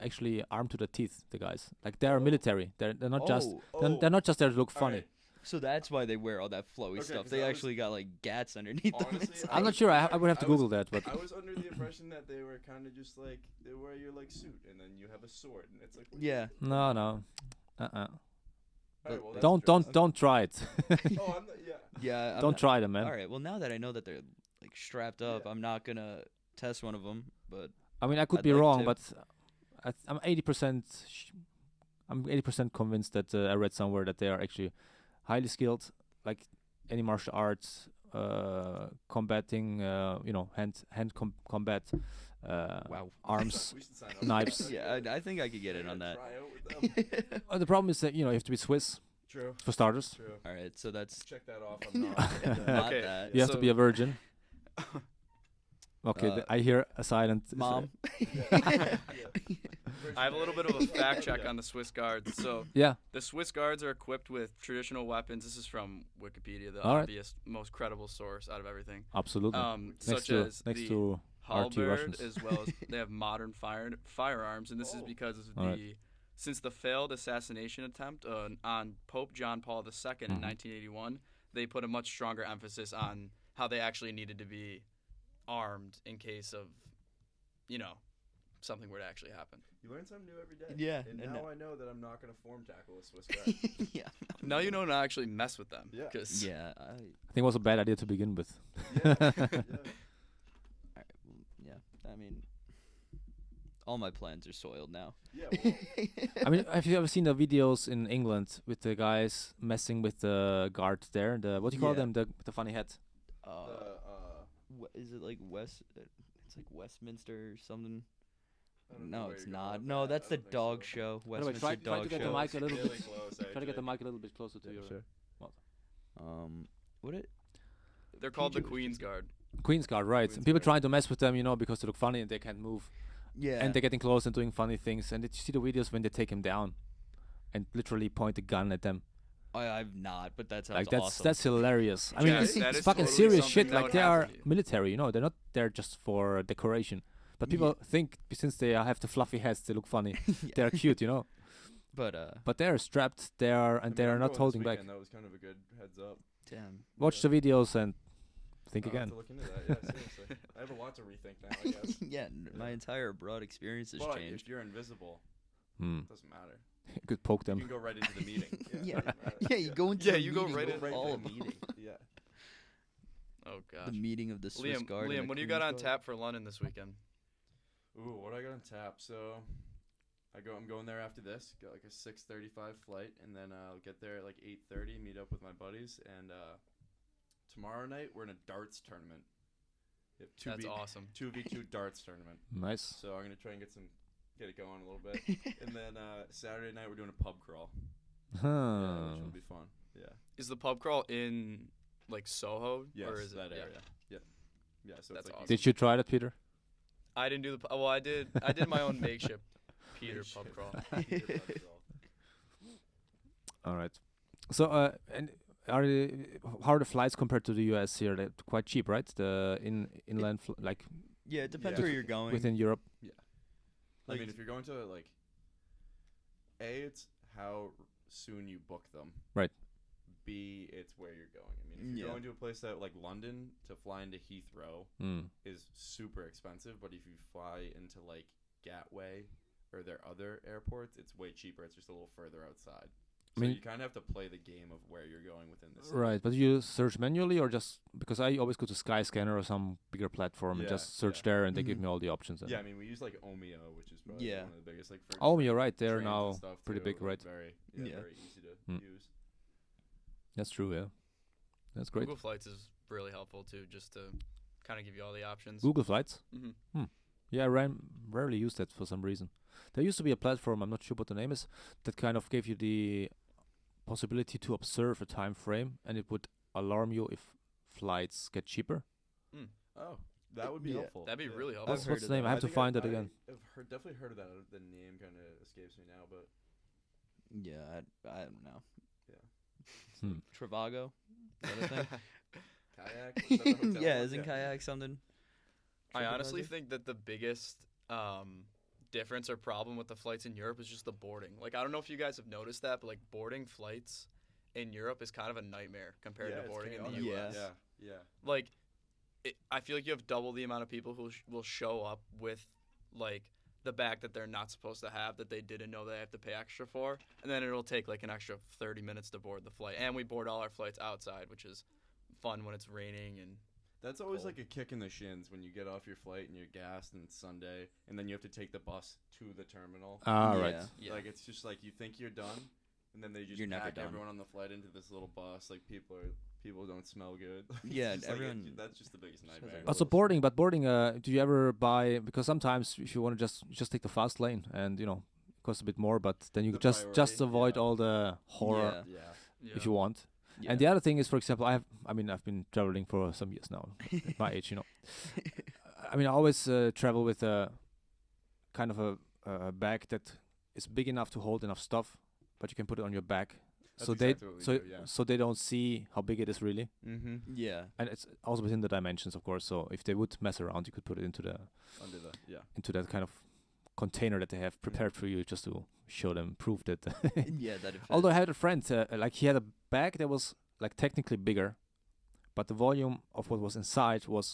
actually armed to the teeth. The guys, like they're military. They're not just they're not just there to look All funny. right. So that's why they wear all that flowy Okay, stuff. 'cause They I was- actually got like gats underneath them. Honestly, It's I I'm like- not sure. I would have to I was- Google that, but I was under the impression that they were kind of just like, they wear your, like, suit, and then you have a sword, and it's like... what do you Yeah. do? no. Alright, well, that's Don't true. don't try it. Oh, I'm not, yeah. Yeah. I'm Don't not- try them, man. All right. Well, now that I know that they're like strapped up, Yeah. I'm not gonna test one of them. But I mean, I could I'd be like wrong, to. but I'm 80%. I'm 80% convinced that I read somewhere that they are actually highly skilled, like any martial arts, combating, hand combat, wow. arms, We should sign up. knives. Yeah, I think I could get in on that. Try out with them. The problem is that you have to be Swiss True. for starters. True. All right. So that's Check that off. I'm not. not Okay. that. You have to So- be a virgin. Okay, Uh, I hear a silent Mom. I have a little bit of a fact check on the Swiss Guards. So Yeah. the Swiss Guards are equipped with traditional weapons. This is from Wikipedia, the All right. obvious, most credible source out of everything. Absolutely. Such as next the to RT halberd, Russians. as well as they have modern firearms, and this is because of All right. since the failed assassination attempt on Pope John Paul II in Mhm. 1981, they put a much stronger emphasis on how they actually needed to be armed in case of, something were to actually happen. You learn something new every day. Yeah. And now I know that I'm not going to form tackle a Swiss guard. Yeah. Now you know not actually mess with them. Yeah. Yeah. I think it was a bad idea to begin with. Yeah. Yeah. I mean, all my plans are soiled now. Yeah. Well, I mean, have you ever seen the videos in England with the guys messing with the guard there? What do you call Yeah. them? The funny hat. Is it like West? It's like Westminster or something. I don't know No, where it's you're going not. with No, that. that's I the don't think dog so. show. By the way, Westminster try to dog get the show. mic a little Really bit. close, Try to get the actually. mic a little bit closer to Yeah, your. sure. What it? They're called the PJ Queen's Guard. Queen's Guard, right? Queen's And people Guard. trying to mess with them, because they look funny and they can't move, Yeah. and they're getting close and doing funny things. And did you see the videos when they take him down, and literally point a gun at them? I've not, but that sounds Like awesome. that's hilarious. I mean, Yeah, it's that is fucking totally serious something shit. that Like would they are happen to you. military, they're not there just for decoration. But people think since they have the fluffy hats, they look funny. They are cute, But But they are strapped. They are I mean, they are I'm not going holding this back. weekend. That was kind of a good heads up. damn. Watch the videos and think I'll have again. to look into that. Yeah, seriously. I have a lot to rethink now, I guess. Yeah, my entire abroad experience has But changed. if you're invisible, Hmm. it doesn't matter. You could poke You them. can go right into the meeting. Yeah. doesn't matter. Yeah, you go into Yeah, the you go meeting right with into all the of them. meeting. Yeah. Oh gosh. The meeting of the Swiss Guard. and Liam, the what do you got Queen's on Guard. tap for London this weekend? Ooh, what do I got on tap? So, I'm going there after this. Got like a 6:35 flight, and then I'll get there at like 8:30. Meet up with my buddies, and tomorrow night we're in a darts tournament. Yep, That's awesome. 2v2 darts tournament. Nice. So I'm gonna try and get it going a little bit, and then Saturday night we're doing a pub crawl. Yeah, which will be fun. Yeah. Is the pub crawl in like Soho? Yes, or is that it, area. Yeah. So That's it's like awesome. Did you try that, Peter? I didn't do the. Well, I did. I did my own makeshift Peter pub crawl. All right. So, and how are the flights compared to the US here? They're quite cheap, right? The inland like Yeah, it depends Yeah. where you're going. within Europe. I Like- mean, if you're going to like, it's how soon you book them. Right. B, it's where you're going. I mean, if you're Yeah. going to a place that like London, to fly into Heathrow Mm. is super expensive, but if you fly into like Gatwick or their other airports, it's way cheaper. It's just a little further outside. I So mean- you kind of have to play the game of where you're going within the city. Right, but you search manually or just because I always go to Skyscanner or some bigger platform and Yeah, just search yeah. there and they give Mhm. me all the options. And Yeah, I mean, we use like Omeo, which is probably Yeah. one of the biggest. Like for Oh, you're right. trains They're and now stuff, pretty too, big, like, right? Very, Yeah. very easy to Mm. use. That's true. Yeah, that's great. Google Flights is really helpful too, just to kind of give you all the options. Google Flights. Mm-hmm. Yeah, I rarely use that for some reason. There used to be a platform, I'm not sure what the name is, that kind of gave you the possibility to observe a time frame and it would alarm you if flights get cheaper. Oh, that would be Yeah. helpful. That'd be Yeah. really helpful. I've What's heard the of name? that. I have to think find it again. I've definitely heard of that. The name kind of escapes me now, but Yeah, I don't know. Hmm. Trivago. Is that a thing? kayak. Is that the hotel Yeah, one? isn't kayak something? I honestly TripAdvisor? think that the biggest difference or problem with the flights in Europe is just the boarding. Like, I don't know if you guys have noticed that, but like boarding flights in Europe is kind of a nightmare compared Yeah, to it's boarding in the chaotic. U.S. Yeah. Yeah. Like, I feel like you have double the amount of people who will show up with like the bag that they're not supposed to have that they didn't know they have to pay extra for, and then it'll take like an extra 30 minutes to board the flight. And we board all our flights outside, which is fun when it's raining and That's always Cold. like a kick in the shins when you get off your flight and you're gassed and it's Sunday, and then you have to take the bus to the terminal. Ah, Yeah. right. yeah. Like it's just like you think you're done, and then they just You're never pack done. everyone on the flight into this little bus. Like people don't smell good. It's Yeah, just like everyone- that's just the biggest has nightmare. like Also boarding, but boarding. Do you ever buy? Because sometimes if you want to just take the fast lane, and it costs a bit more, but then you The just priority, avoid yeah. all the horror Yeah. Yeah. if you want. Yeah. And the other thing is, for example, I've been traveling for some years now, at my age, I mean, I always travel with a kind of a bag that is big enough to hold enough stuff, but you can put it on your back, That's so exactly what we do, yeah. so they don't see how big it is really, Mm-hmm. Yeah. and it's also within the dimensions, of course. So if they would mess around, you could put it into that kind of container that they have prepared for you, just to show them proof that. Yeah, that. Although I had a friend, like he had a bag that was like technically bigger, but the volume of what was inside was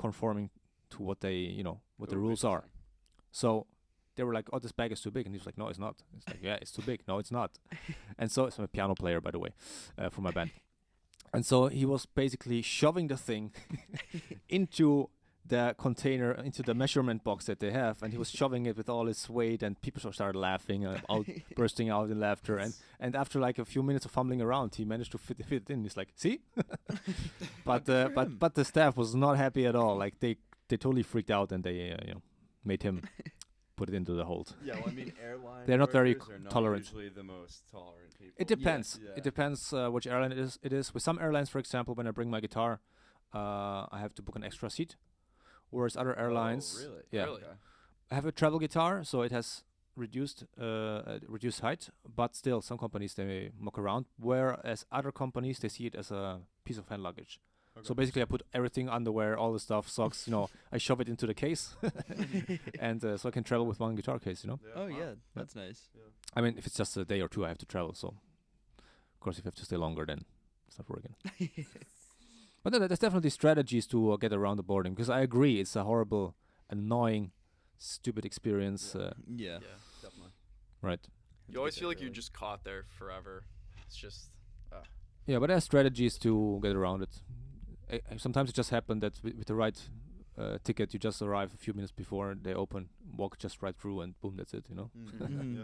conforming to what they, what the rules are. So they were like, "Oh, this bag is too big," and he was like, "No, it's not." It's like, "Yeah, it's too big." "No, it's not." And so I'm a piano player, by the way, for my band. And so he was basically shoving the thing into the container, into the measurement box that they have, and he was shoving it with all his weight, and people started laughing, bursting out in laughter. And after like a few minutes of fumbling around, he managed to fit it in. He's like, "See?" but the staff was not happy at all. Like they totally freaked out, and they made him put it into the hold. Yeah, well, I mean, airline they're not very are not tolerant. usually the most tolerant people. It depends. Yeah. It depends which airline it is. With some airlines, for example, when I bring my guitar, I have to book an extra seat. Whereas other airlines, Oh, really? yeah, Really? I have a travel guitar, so it has reduced height, but still some companies they may muck around. Whereas other companies they see it as a piece of hand luggage. Okay. So basically, I put everything, underwear, all the stuff, socks. I shove it into the case, and so I can travel with one guitar case. Oh yeah, that's nice. Yeah. I mean, if it's just a day or two, I have to travel. So, of course, if you have to stay longer, then it's not working. But there's definitely strategies to get around the boarding, because I agree it's a horrible, annoying, stupid experience. Yeah. Definitely. Right. You always feel like you're just caught there forever. It's just. Yeah, but there's strategies to get around it. Sometimes it just happened that with the right ticket, you just arrive a few minutes before they open, walk just right through, and boom, that's it. Mhm. Yeah.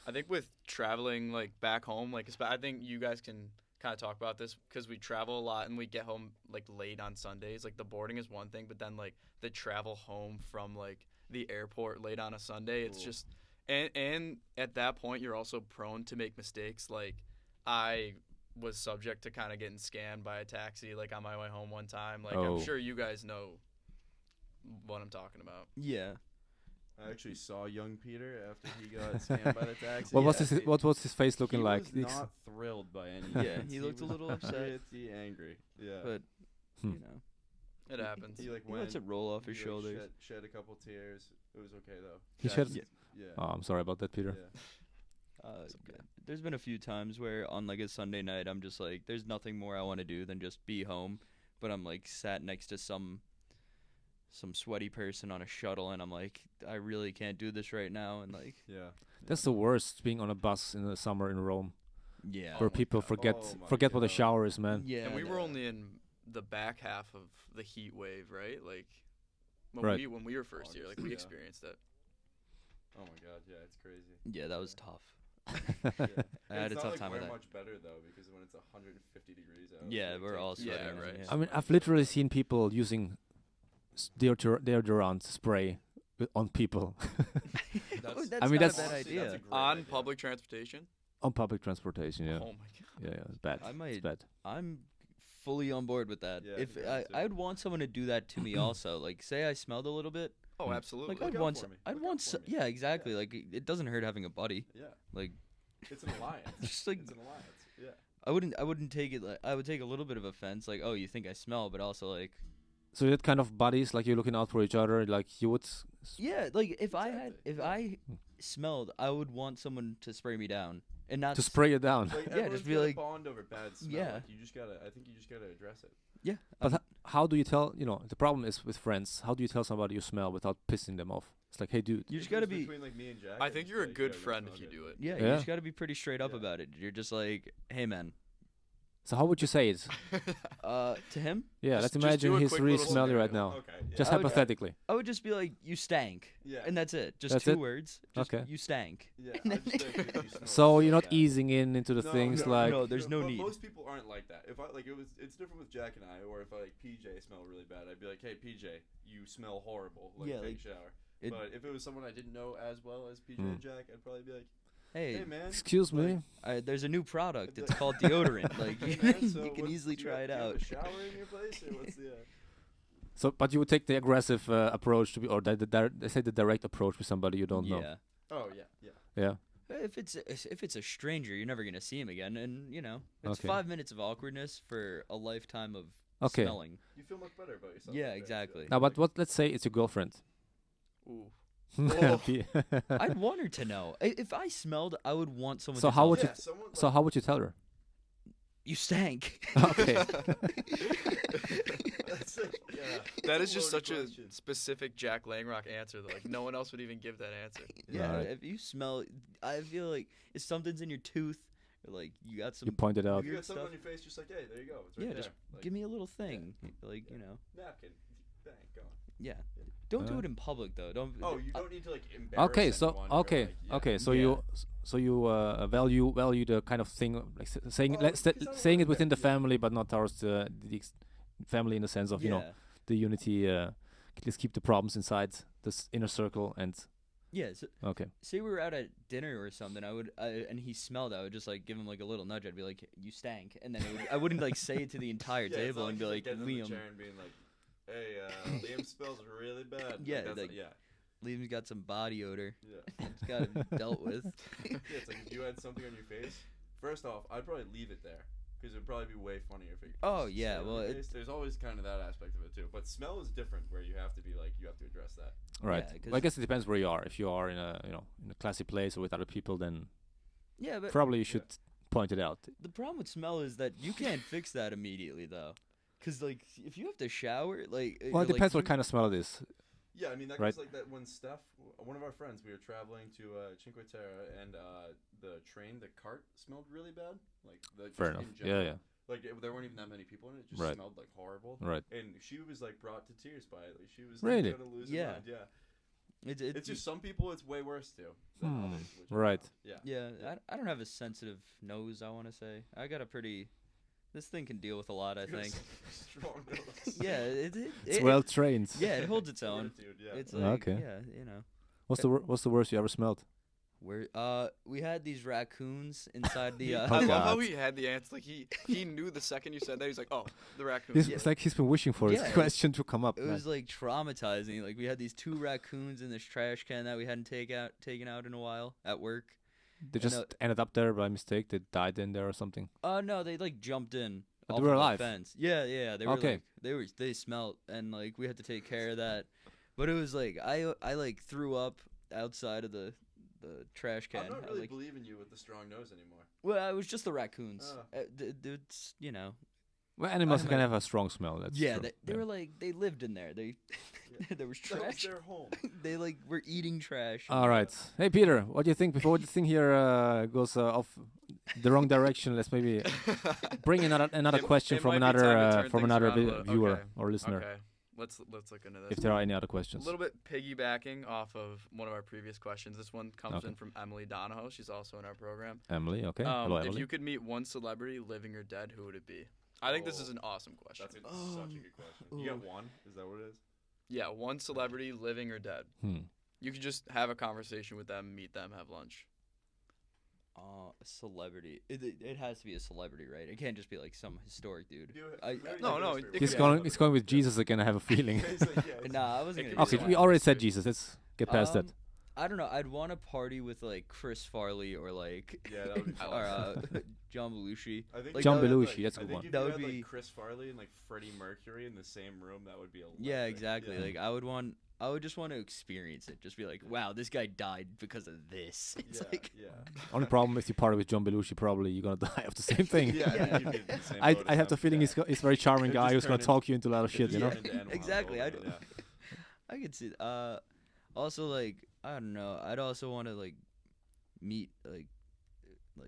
I think with traveling like back home, like I think you guys can kind of talk about this because we travel a lot and we get home like late on Sundays. Like the boarding is one thing, but then like the travel home from like the airport late on a Sunday, it's just and at that point you're also prone to make mistakes. Like I was subject to kind of getting scammed by a taxi like on my way home one time. Like I'm sure you guys know what I'm talking about. Yeah. I actually saw young Peter after he got scammed by the taxi. What was his face looking like? He was not thrilled by any means. Yeah, he looked a little upset. Pretty angry. Yeah. But It happens. He like he went. lets it roll off his he, like, shoulders. Shed a couple tears. It was okay though. He Yeah, shed- Yeah. Oh, I'm sorry about that, Peter. Yeah. There's been a few times where on like a Sunday night I'm just like, there's nothing more I want to do than just be home, but I'm like sat next to some sweaty person on a shuttle, and I'm like, I really can't do this right now, and like, Yeah. That's the worst, being on a bus in the summer in Rome, yeah, where people forget what a shower is, man. yeah, And we were only in the back half of the heat wave, right? Like Right. when we were first year, like we Yeah. experienced it. Oh my God. Yeah. It's crazy. yeah, that was tough. Yeah. I had a It's tough not like time with we're that. much better though, because when it's 150 degrees out. Yeah, it we're all takes- sweating. Yeah, right. Yeah. I mean, I've literally seen people using deodorant spray on people That's I mean, not that's- a bad Honestly, idea. that's a great On idea. public transportation. on public transportation. Yeah, Oh my god. yeah, it's bad. I It's might. bad. I'm fully on board with that. Yeah, I If think I am too. I'd want someone to do that to me also, like say I smelled a little bit, Oh, Mm. absolutely. like Look I'd out want, for s- me. I'd Look want, out s- for me. yeah, exactly. Yeah. Like it doesn't hurt having a buddy. Yeah. Like It's an alliance. just like It's an alliance. Yeah. I wouldn't take it. Like, I would take a little bit of offense, like, oh, you think I smell, but also like, So that kind of buddies, like you're looking out for each other, like you would. yeah, like if Exactly. I smelled, I would want someone to spray me down and not To spray it down. Like, Yeah, everyone's just be got a like- bond over bad smell. Yeah. Like, I think you just gotta address it. Yeah, But how do you tell? The problem is with friends. How do you tell somebody you smell without pissing them off? It's like, hey, dude. you just If gotta it's be. between like me and Jack. I I'd think just you're a be like, good "Yo, friend smell if you good." do it. Yeah, Yeah. you just gotta be pretty straight up Yeah. about it. You're just like, hey man, So how would you say it? to him, Yeah, Just let's do imagine a he's quick really little smelly right scenario. now. Okay. Yeah. Just I would- hypothetically. I would just be like, you stank, Yeah. and that's it. Just That's two it? words. Just, Okay. You stank. Yeah. I just think that you smell So you're not bad. easing into the No, things no, like. no, there's no but need. Most people aren't like that. If I like it's different with Jack and I, or if I like PJ smell really bad, I'd be like, hey PJ, you smell horrible. Like Yeah, take like, a shower. it- But if it was someone I didn't know as well as PJ Mm. and Jack, I'd probably be like, Hey, hey man, Excuse me. there's a new product. I'd be It's like- called deodorant. Like Hey, you, man, so you can what's- easily do you try have- it do you have out. a shower in your place, or what's the? So, but you would take the aggressive approach to be, or they say the direct approach with somebody you don't know. Yeah. Oh yeah, yeah. Yeah. If it's a stranger, you're never gonna see him again, and it's Okay. 5 minutes of awkwardness for a lifetime of Okay. smelling. You feel much better about yourself. Yeah, like that, exactly. Now, but what? Let's say it's your girlfriend. Ooh. I'd want her to know. If I smelled, I would want someone. So to how tell would me. you Yeah, someone, So how would you tell her? you stank. Okay. That is just such a specific Jack Langrock answer. Though. Like, no one else would even give that answer. Yeah, if you smell, I feel like if something's in your tooth, or like you got some. You pointed out. If you got something on your face, just like, hey, there you go. It's right there. Just give me a little thing, like napkin. Bang, go on. Yeah. Don't do it in public though. Don't. Oh, you don't need to like embarrass. Okay, so you value the kind of thing like saying it within the family, but not towards the family in the sense of you know the unity. Just keep the problems inside this inner circle and. Yeah. So okay. Say we were out at dinner or something. And he smelled. I would just like give him like a little nudge. I'd be like, "You stank," and then I wouldn't like say it to the entire table and be like, "Liam." Hey, Liam smells really bad. Yeah, Liam's got some body odor. Yeah. It's got to be dealt with. It's like if you had something on your face, first off, I'd probably leave it there. Because it would probably be way funnier if it there's always kind of that aspect of it too. But smell is different where you have to be like, you have to address that. Right. Well, I guess it depends where you are. If you are in a, in a classy place or with other people, then but probably you should point it out. The problem with smell is that you can't fix that immediately though. Because, like, if you have to shower, like... Well, it depends what kind of smell it is. Yeah, I mean, that goes like that when Steph, one of our friends, we were traveling to Cinque Terre, and the cart smelled really bad. Like, fair enough. Yeah. Like, there weren't even that many people in it. It just smelled, like, horrible. Right. And she was, like, brought to tears by it. Like, she was really? going to lose her mind. Yeah. It's just some people, it's way worse, too. Than others, right. Yeah, I don't have a sensitive nose, I want to say. I got a pretty... This thing can deal with a lot, I think. Strong nose. Yeah, it's well trained. Yeah, it holds its own. It's like, What's the worst you ever smelled? We had these raccoons inside the. I love how he had the answer. Like he knew the second you said that. He's like, oh, the raccoons. It's like he's been wishing for this question to come up. It was like traumatizing. Like we had these 2 raccoons in this trash can that we hadn't taken out in a while at work. They just ended up there by mistake. They died in there or something. No, they like jumped in. But they were alive. The fence. Yeah. They were okay. They smelled, and like we had to take care of that. But it was like I like threw up outside of the trash can. I'm not really believing you with the strong nose anymore. Well, it was just the raccoons. It's Well, animals can have a strong smell. That's true. They were like they lived in there. There was trash. That was their home. They like were eating trash. All right. Hey Peter, what do you think before this thing here goes off the wrong direction? Let's maybe bring another question from another viewer or listener. Okay. Let's look into this. If there are any other questions. A little bit piggybacking off of one of our previous questions. This one comes in from Emily Donahoe. She's also in our program. Emily, okay. Hello, Emily. If you could meet one celebrity, living or dead, who would it be? I think this is an awesome question. That's such a good question. You got one? Is that what it is? Yeah, one celebrity, living or dead. You could just have a conversation with them, meet them, have lunch. A celebrity. It has to be a celebrity, right? It can't just be like some historic dude. No. He's going with Jesus again. I have a feeling. Nah, I wasn't. Okay, we already said Jesus. Let's get past that. I don't know. I'd want to party with like Chris Farley or like that would be or John Belushi. John Belushi, that's a good one. That would be like Chris Farley and like Freddie Mercury in the same room. That would be a yeah, exactly. Yeah. Like I would just want to experience it. Just be like, wow, this guy died because of this. It's Only problem if you party with John Belushi, probably you're gonna die of the same thing. I have the feeling he's a very charming guy who's gonna talk you into a lot of shit. You know. Exactly. I could see. Also, like, I don't know. I'd also want to like meet like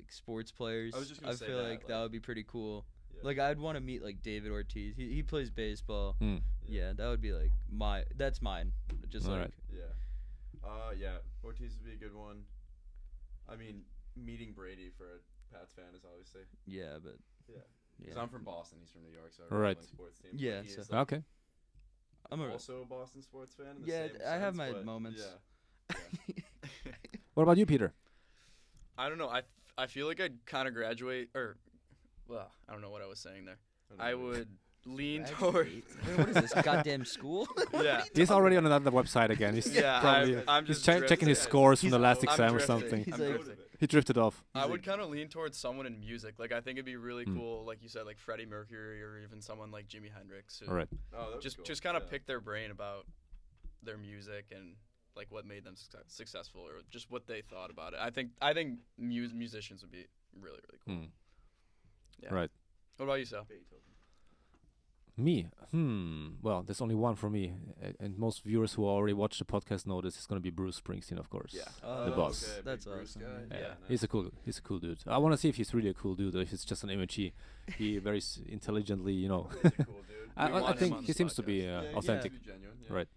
sports players. I feel like that would be pretty cool. Yeah. Like I'd want to meet like David Ortiz. He plays baseball. Yeah, that would be like that's mine. Just like Ortiz would be a good one. I mean, meeting Brady for a Pats fan is obviously. Yeah, but because I'm from Boston, he's from New York, so I right. Sports team. Yeah, so okay. I'm also a Boston sports fan. I have my moments. Yeah. What about you, Peter? I don't know. I feel like I'd kind of graduate, or, well, I don't know what I was saying there. I would lean toward. What is this, goddamn school? Yeah. He's already on another website again. He's I'm just checking his scores from the last exam or something. He drifted off. I would kind of lean towards someone in music. Like, I think it'd be really cool, like you said, like Freddie Mercury or even someone like Jimi Hendrix. All right. Just kind of pick their brain about their music and like what made them successful or just what they thought about it. I think musicians would be really, really cool. Yeah. Right. What about you, Sal? Me? Well, there's only one for me, and most viewers who already watched the podcast know this is gonna be Bruce Springsteen, of course. Yeah. The boss. Okay, That's big Bruce awesome. guy. Yeah, Nice. he's a cool dude. I want to see if he's really a cool dude or if it's just an image he very intelligently, He's a cool dude. I want him think on he this seems to be Yeah, he authentic. seems to be genuine. Yeah. Right.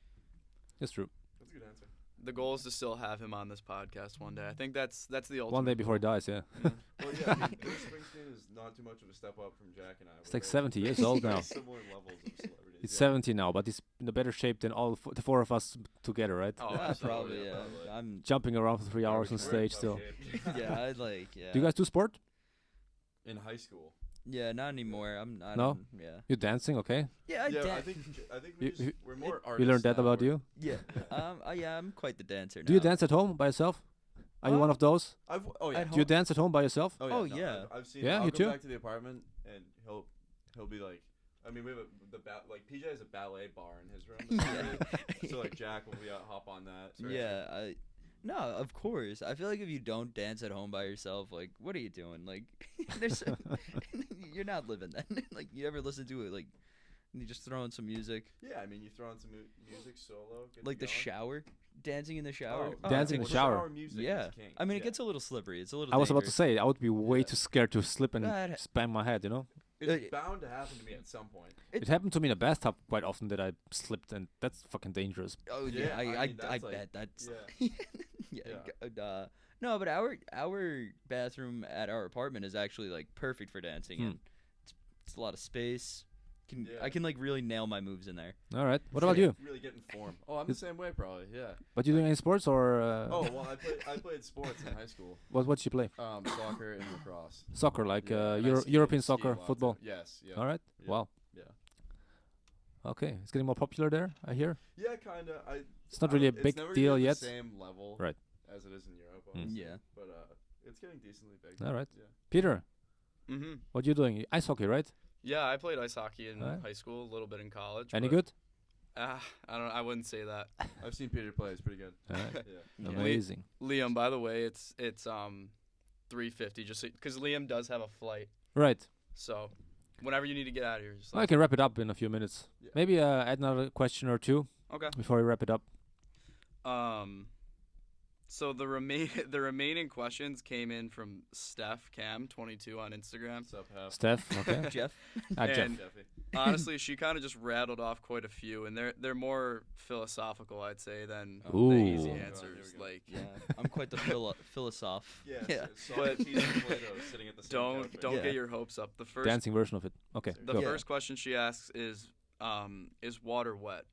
That's true. That's a good answer. The goal is to still have him on this podcast one day. I think that's the ultimate. One day before he goal. dies, yeah. Well, yeah, I mean, Bruce Springsteen is not too much of a step up from Jack and I. He's like 70 years old now. Similar levels of celebrities. He's yeah. 70 now, but he's in a better shape than all the four of us together, right? Oh, Yeah, absolutely. probably. Yeah, probably. I'm. Jumping around for 3 Yeah, hours we on can stage talk still. shit. Yeah, I'd like. Yeah. Do you guys do sport? In high school. Yeah, not anymore. I'm. I No? don't- Yeah. You're dancing, okay? Yeah, Yeah, I I think You- we're more We artists learned that now. about We're- you. Yeah. Yeah, I'm quite the dancer. Do you now. dance at home by yourself? Are you one of those? Oh yeah. At Do you dance at home by yourself? Oh Oh, no, yeah. I've seen. Yeah, I'll you go too? back to the apartment and he'll be like, I mean, we have like PJ has a ballet bar in his room. Yeah. So like Jack will be hop on that. So Yeah, no, of course. I feel like if you don't dance at home by yourself, like, what are you doing? Like, there's, you're not living then. Like, you ever listen to it? Like, you just throw in some music, Yeah, I mean, you throw on some music solo. get like it the going. shower, dancing in the shower. Oh, Dancing in well, the shower. music Yeah, is king. I mean, it Yeah. gets a little slippery. It's a little. I was about to dangerous. say, I would be way Yeah. too scared to slip and That- spam my head, you know? It's bound to happen to me at some point. It happened to me in a bathtub quite often that I slipped, and that's fucking dangerous. Oh Yeah, yeah, I mean, I that's like- bet that's. Yeah. Yeah. No, but our bathroom at our apartment is actually like perfect for dancing. And it's a lot of space. Yeah. I can like really nail my moves in there. All right. What about you? Really get in form. Oh, I'm the same way probably. Yeah. But you doing any sports or Oh well, I played sports in high school. what you play? Soccer and lacrosse. Soccer, like Yeah, and I ski- European ski a soccer, lot, football. too. Yes. Yeah. All right. Yeah. Wow. Yeah. Okay, it's getting more popular there. I hear. Yeah, kinda. It's not really a it's big never deal gonna be yet. The same level. Right. As it is in Europe. Mm. Obviously. Yeah. But it's getting decently big. All right. Yeah. Peter, Mm-hmm. what you doing? Ice hockey, right? Yeah, I played ice hockey in Alright. high school, a little bit in college. Any but, good? I wouldn't say that. I've seen Peter play. It's pretty good. All right. Yeah. Yeah. Amazing. Liam, by the way, it's 3:50 just because Liam does have a flight. Right. So, whenever you need to get out of here, just Well, I can wrap it up in a few minutes. Yeah. Maybe add another question or two okay. before we wrap it up. So the remaining questions came in from Steph Cam 22 on Instagram. What's up, Hef? Steph, okay. Jeff. Jeff. And- Jeffy. Honestly, she kind of just rattled off quite a few, and they're more philosophical, I'd say, than Ooh. the easy Oh, God, answers. here we go. Like, Yeah, I'm quite the philosoph. Yeah. Yeah. But- Socrates and Plato sitting at the same couch, don't Yeah. get your hopes up. The first Dancing version of it. Okay. the go. Yeah. first question she asks is water wet?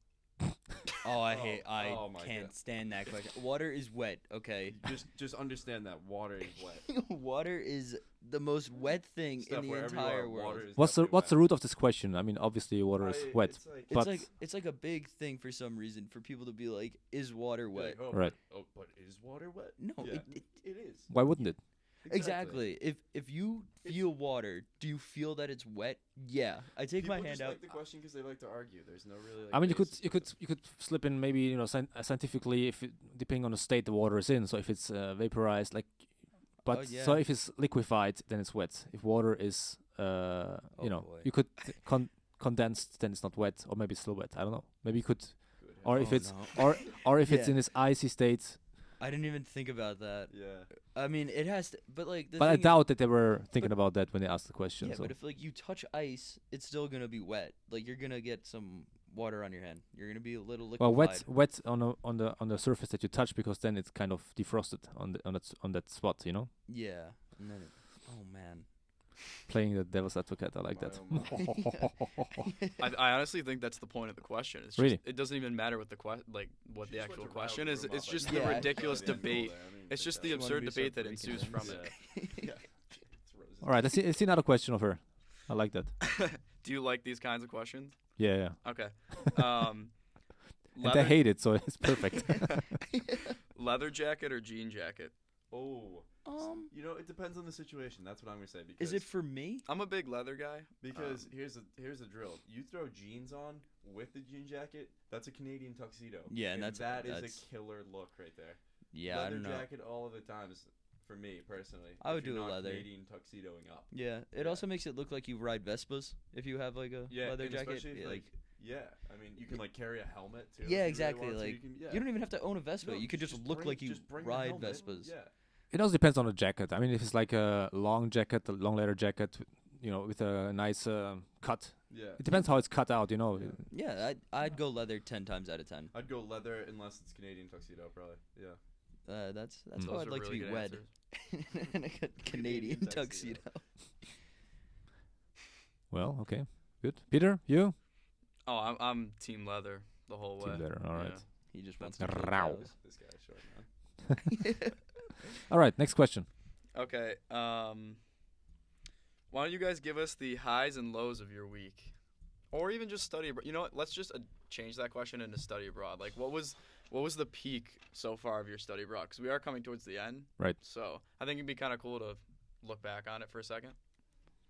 Oh, I Oh my can't God. stand that question. Water is wet. Okay. Just understand that water is wet. Water is the most wet thing Steph, in the wherever you entire are, world. water is What's the definitely root of this question? I mean, obviously water is wet. It's like, But- It's like a big thing for some reason for people to be like, "Is water you're wet?" like, Right. But is water wet? No, Yeah. it It is. Why wouldn't it? exactly. If you feel water, do you feel that it's wet? Yeah. I take People my hand just out. like the question because they like to argue. There's no really. Like, I mean, basis you to it. could slip in maybe scientifically if depending on the state the water is in. So if it's vaporized, like, but yeah. so if it's liquefied, then it's wet. If water is boy. you could condensed, then it's not wet, or maybe it's still wet. I don't know. Maybe you could, Good or heavens. if it's no. or if it's Yeah. in this icy state. I didn't even think about that. Yeah. I mean, it has to, but like. The But I thing is- doubt that they were thinking about that when they asked the question. Yeah, so. but if like you touch ice, it's still gonna be wet. Like you're gonna get some water on your hand. You're gonna be a little liquefied. Well, wet on the surface that you touch, because then it's kind of defrosted on that spot. You know, Yeah. And then oh man. playing the devil's advocate. I like that. I honestly think that's the point of the question. It's just, Really? it doesn't even matter what the what She the just actual went to question rile is. the room It's up, just I the think. Yeah. ridiculous By the end of the debate. whole day, I mean, It's just the Just wanted absurd me to debate start that breaking ensues it. from it. Yeah. All right, let's see another question of her. I like that. Do you like these kinds of questions? Yeah, yeah. Okay. And they Leather, hate it, so it's perfect. leather jacket or jean jacket? Oh. You know, it depends on the situation. That's what I'm gonna say. Because Is it for me? I'm a big leather guy. Because here's the drill. You throw jeans on with the jean jacket. That's a Canadian tuxedo. Yeah, and that that's- is a killer look right there. Yeah, Leather I don't know. jacket all of the time is for me personally. I would do a not leather. Canadian tuxedoing up. Yeah, it also makes it look like you ride Vespas if you have like a leather and jacket. especially if, I mean, you can like carry a helmet too. Yeah, if you exactly. really want to. Like you, can, you don't even have to own a Vespa. No, you could just look bring, like you bring a ride helmet. Vespas. Yeah. It also depends on the jacket. I mean, if it's like a long jacket, a long leather jacket, with a nice cut. Yeah. It depends how it's cut out, Yeah, I'd go leather 10 times out of 10. I'd go leather unless it's Canadian tuxedo, probably. Yeah. That's Mm. how Those I'd are like really to be good wed answers. in a Canadian tuxedo. Well, okay, good. Peter, you? Oh, I'm team leather the whole way. Team leather, all right. He just wants That's to kill Rau. cows. This guy's short now. All right, next question. Okay. Why don't you guys give us the highs and lows of your week, or even just study abroad? You know what? Let's just change that question into study abroad. Like, what was the peak so far of your study abroad? Because we are coming towards the end. Right. So I think it'd be kind of cool to look back on it for a second.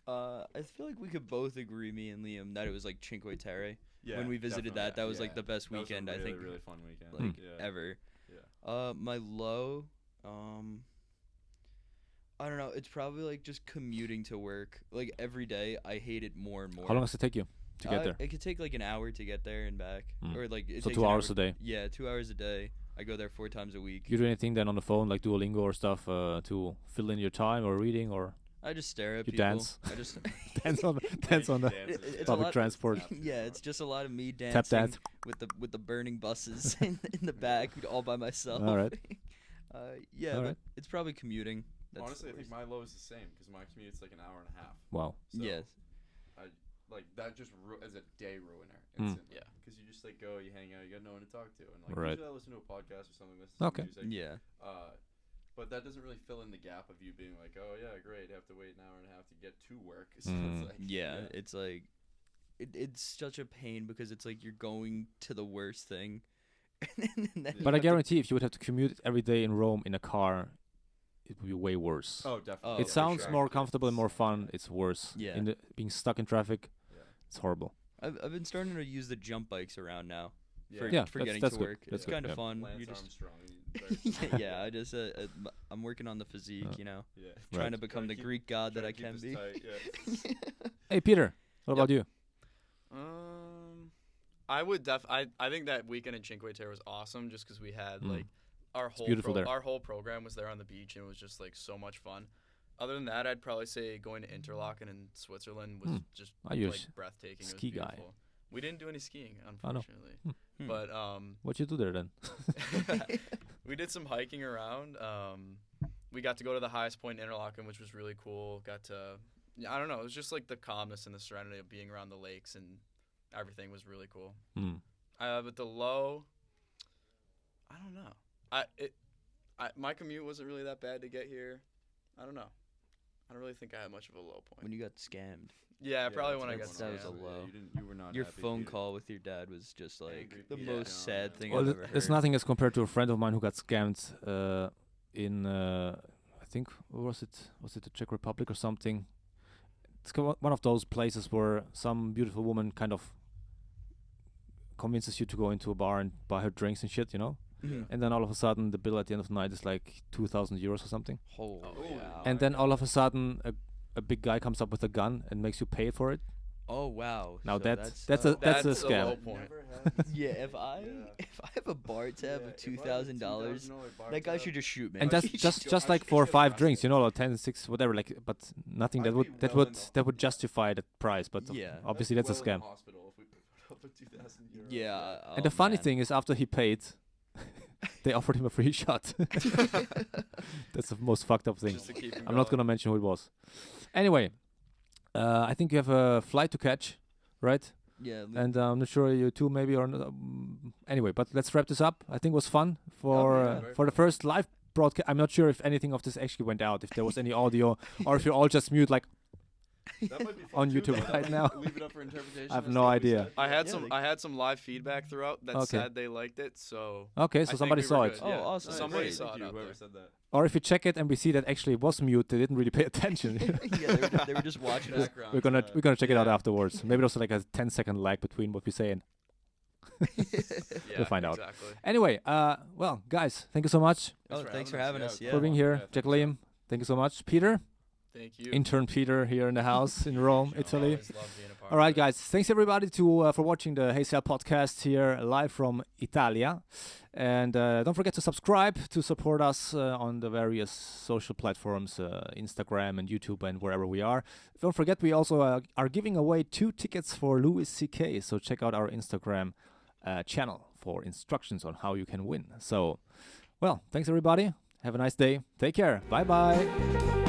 I feel like we could both agree, me and Liam, that it was like Cinque Terre. Yeah, When we visited definitely. that was like the best That was a weekend, really, I think, really fun weekend. like yeah. ever. Yeah. My low, I don't know. It's probably like just commuting to work. Like every day, I hate it more and more. How long does it take you to get there? It could take like an hour to get there and back, or like it So takes 2 an hours hour- a day. Yeah, 2 hours a day. I go there 4 times a week. You do anything then on the phone, like Duolingo or stuff, to fill in your time or reading, or I just stare at you people. dance? I just dance on the It's a public lot- transport. yeah, it's just a lot of me Tap dancing that. with the burning buses in the back, all by myself. All right. Yeah, All but right. it's probably commuting. That's Honestly, I the think worst. my low is the same because my commute's like an hour and a half. Wow. So Yes. like that just is a day ruiner. Mm. Instantly. Yeah. Because you just like go, you hang out, you got no one to talk to, and like Right. usually I listen to a podcast or something. Listen Okay. to music. Yeah. But that doesn't really fill in the gap of you being like, oh yeah, great, have to wait an hour and a half to get to work. So Mm. it's like, Yeah, it's like it's such a pain because it's like you're going to the worst thing. And then you But I have to- guarantee if you would have to commute every day in Rome in a car, it would be way worse. Oh, definitely. Oh, It for sounds sure. more comfortable and more fun. It's worse. Yeah. Being stuck in traffic, Yeah. it's horrible. I've been starting to use the jump bikes around now for, Yeah, for that's- getting that's to good. work. That's It's good, kind of yeah. fun. Lance You just Armstrong. yeah, I just I'm working on the physique, Yeah. you know, Yeah. trying Right. to become Trying the to keep- Greek god that Trying I to keep can this be. tight, yeah. Hey, Peter, what about you? I would I think that weekend in Cinque Terre was awesome just because we had Mm. like our whole beautiful there. our whole program was there on the beach and it was just like so much fun. Other than that, I'd probably say going to Interlaken in Switzerland was just Are you a like breathtaking. It was ski guy? beautiful. We didn't do any skiing, know. unfortunately. Hmm. But What you do there then? we did some hiking around. We got to go to the highest point in Interlaken, which was really cool. Got to, I don't know, it was just like the calmness and the serenity of being around the lakes and everything was really cool. Mm. But the low, I don't know. My commute wasn't really that bad to get here. I don't know. I don't really think I had much of a low point. When you got scammed, Yeah, probably when I got that's- that was scammed. a low. You were not your happy, phone dude. call with your dad was just like Angry the people. most Yeah. sad thing Well, I've ever there's heard. nothing as compared to a friend of mine who got scammed in, I think, what was it? Was it the Czech Republic or something? It's one of those places where some beautiful woman kind of convinces you to go into a bar and buy her drinks and shit, Mhm. And then all of a sudden, the bill at the end of the night is like 2,000 euros or something. Holy Oh, wow. And then all of a sudden, a big guy comes up with a gun and makes you pay for it. Oh wow. Now So that's a That's that's a a scam. low point. yeah. If I have a bar tab of $2,000, that guy should just shoot me. And Like, just like 4 or 5 drinks, like 10, 6, whatever, like, but nothing I'd that be would that well would in the- that would justify the price. But Yeah. obviously that's a scam. yeah. And the funny thing is, after he paid, they offered him a free shot. That's the most fucked up thing. Just to keep him I'm not going. gonna mention who it was. Anyway, I think you have a flight to catch, right? Yeah. And I'm not sure you too, maybe or not. Anyway, but let's wrap this up. I think it was fun for yeah, very for the fun. first live broadcast. I'm not sure if anything of this actually went out, if there was any audio, or if you're all just mute like. On YouTube right now. Leave it up for interpretation. I have as no to what we idea. said. I had Yeah, some like- I had some live feedback throughout that Okay. said they liked it, so Okay, so I think somebody we saw were it. good, Oh, yeah. awesome. Somebody Great. saw Thank it you, out whoever there. said that. Or if you check it and we see that actually it was mute, they didn't really pay attention. yeah, they were just watching us. Background, we're gonna check it out yeah. afterwards. Maybe there's like a 10-second lag between what we say and. Yeah, We'll find out. exactly. Anyway, well, guys, thank you so much Oh, thanks for having us. Yeah, Yeah. for being here. Yeah, Jack thanks, Liam, Thank you so much, Peter. Thank you. Intern Peter here in the house in Rome, Italy. Always love being a part All right, of it. guys. Thanks everybody for watching the Hey Sal podcast here live from Italia. And don't forget to subscribe to support us on the various social platforms, Instagram and YouTube and wherever we are. Don't forget we also are giving away 2 tickets for Louis C.K. So check out our Instagram channel for instructions on how you can win. So, well, thanks everybody. Have a nice day. Take care. Bye-bye.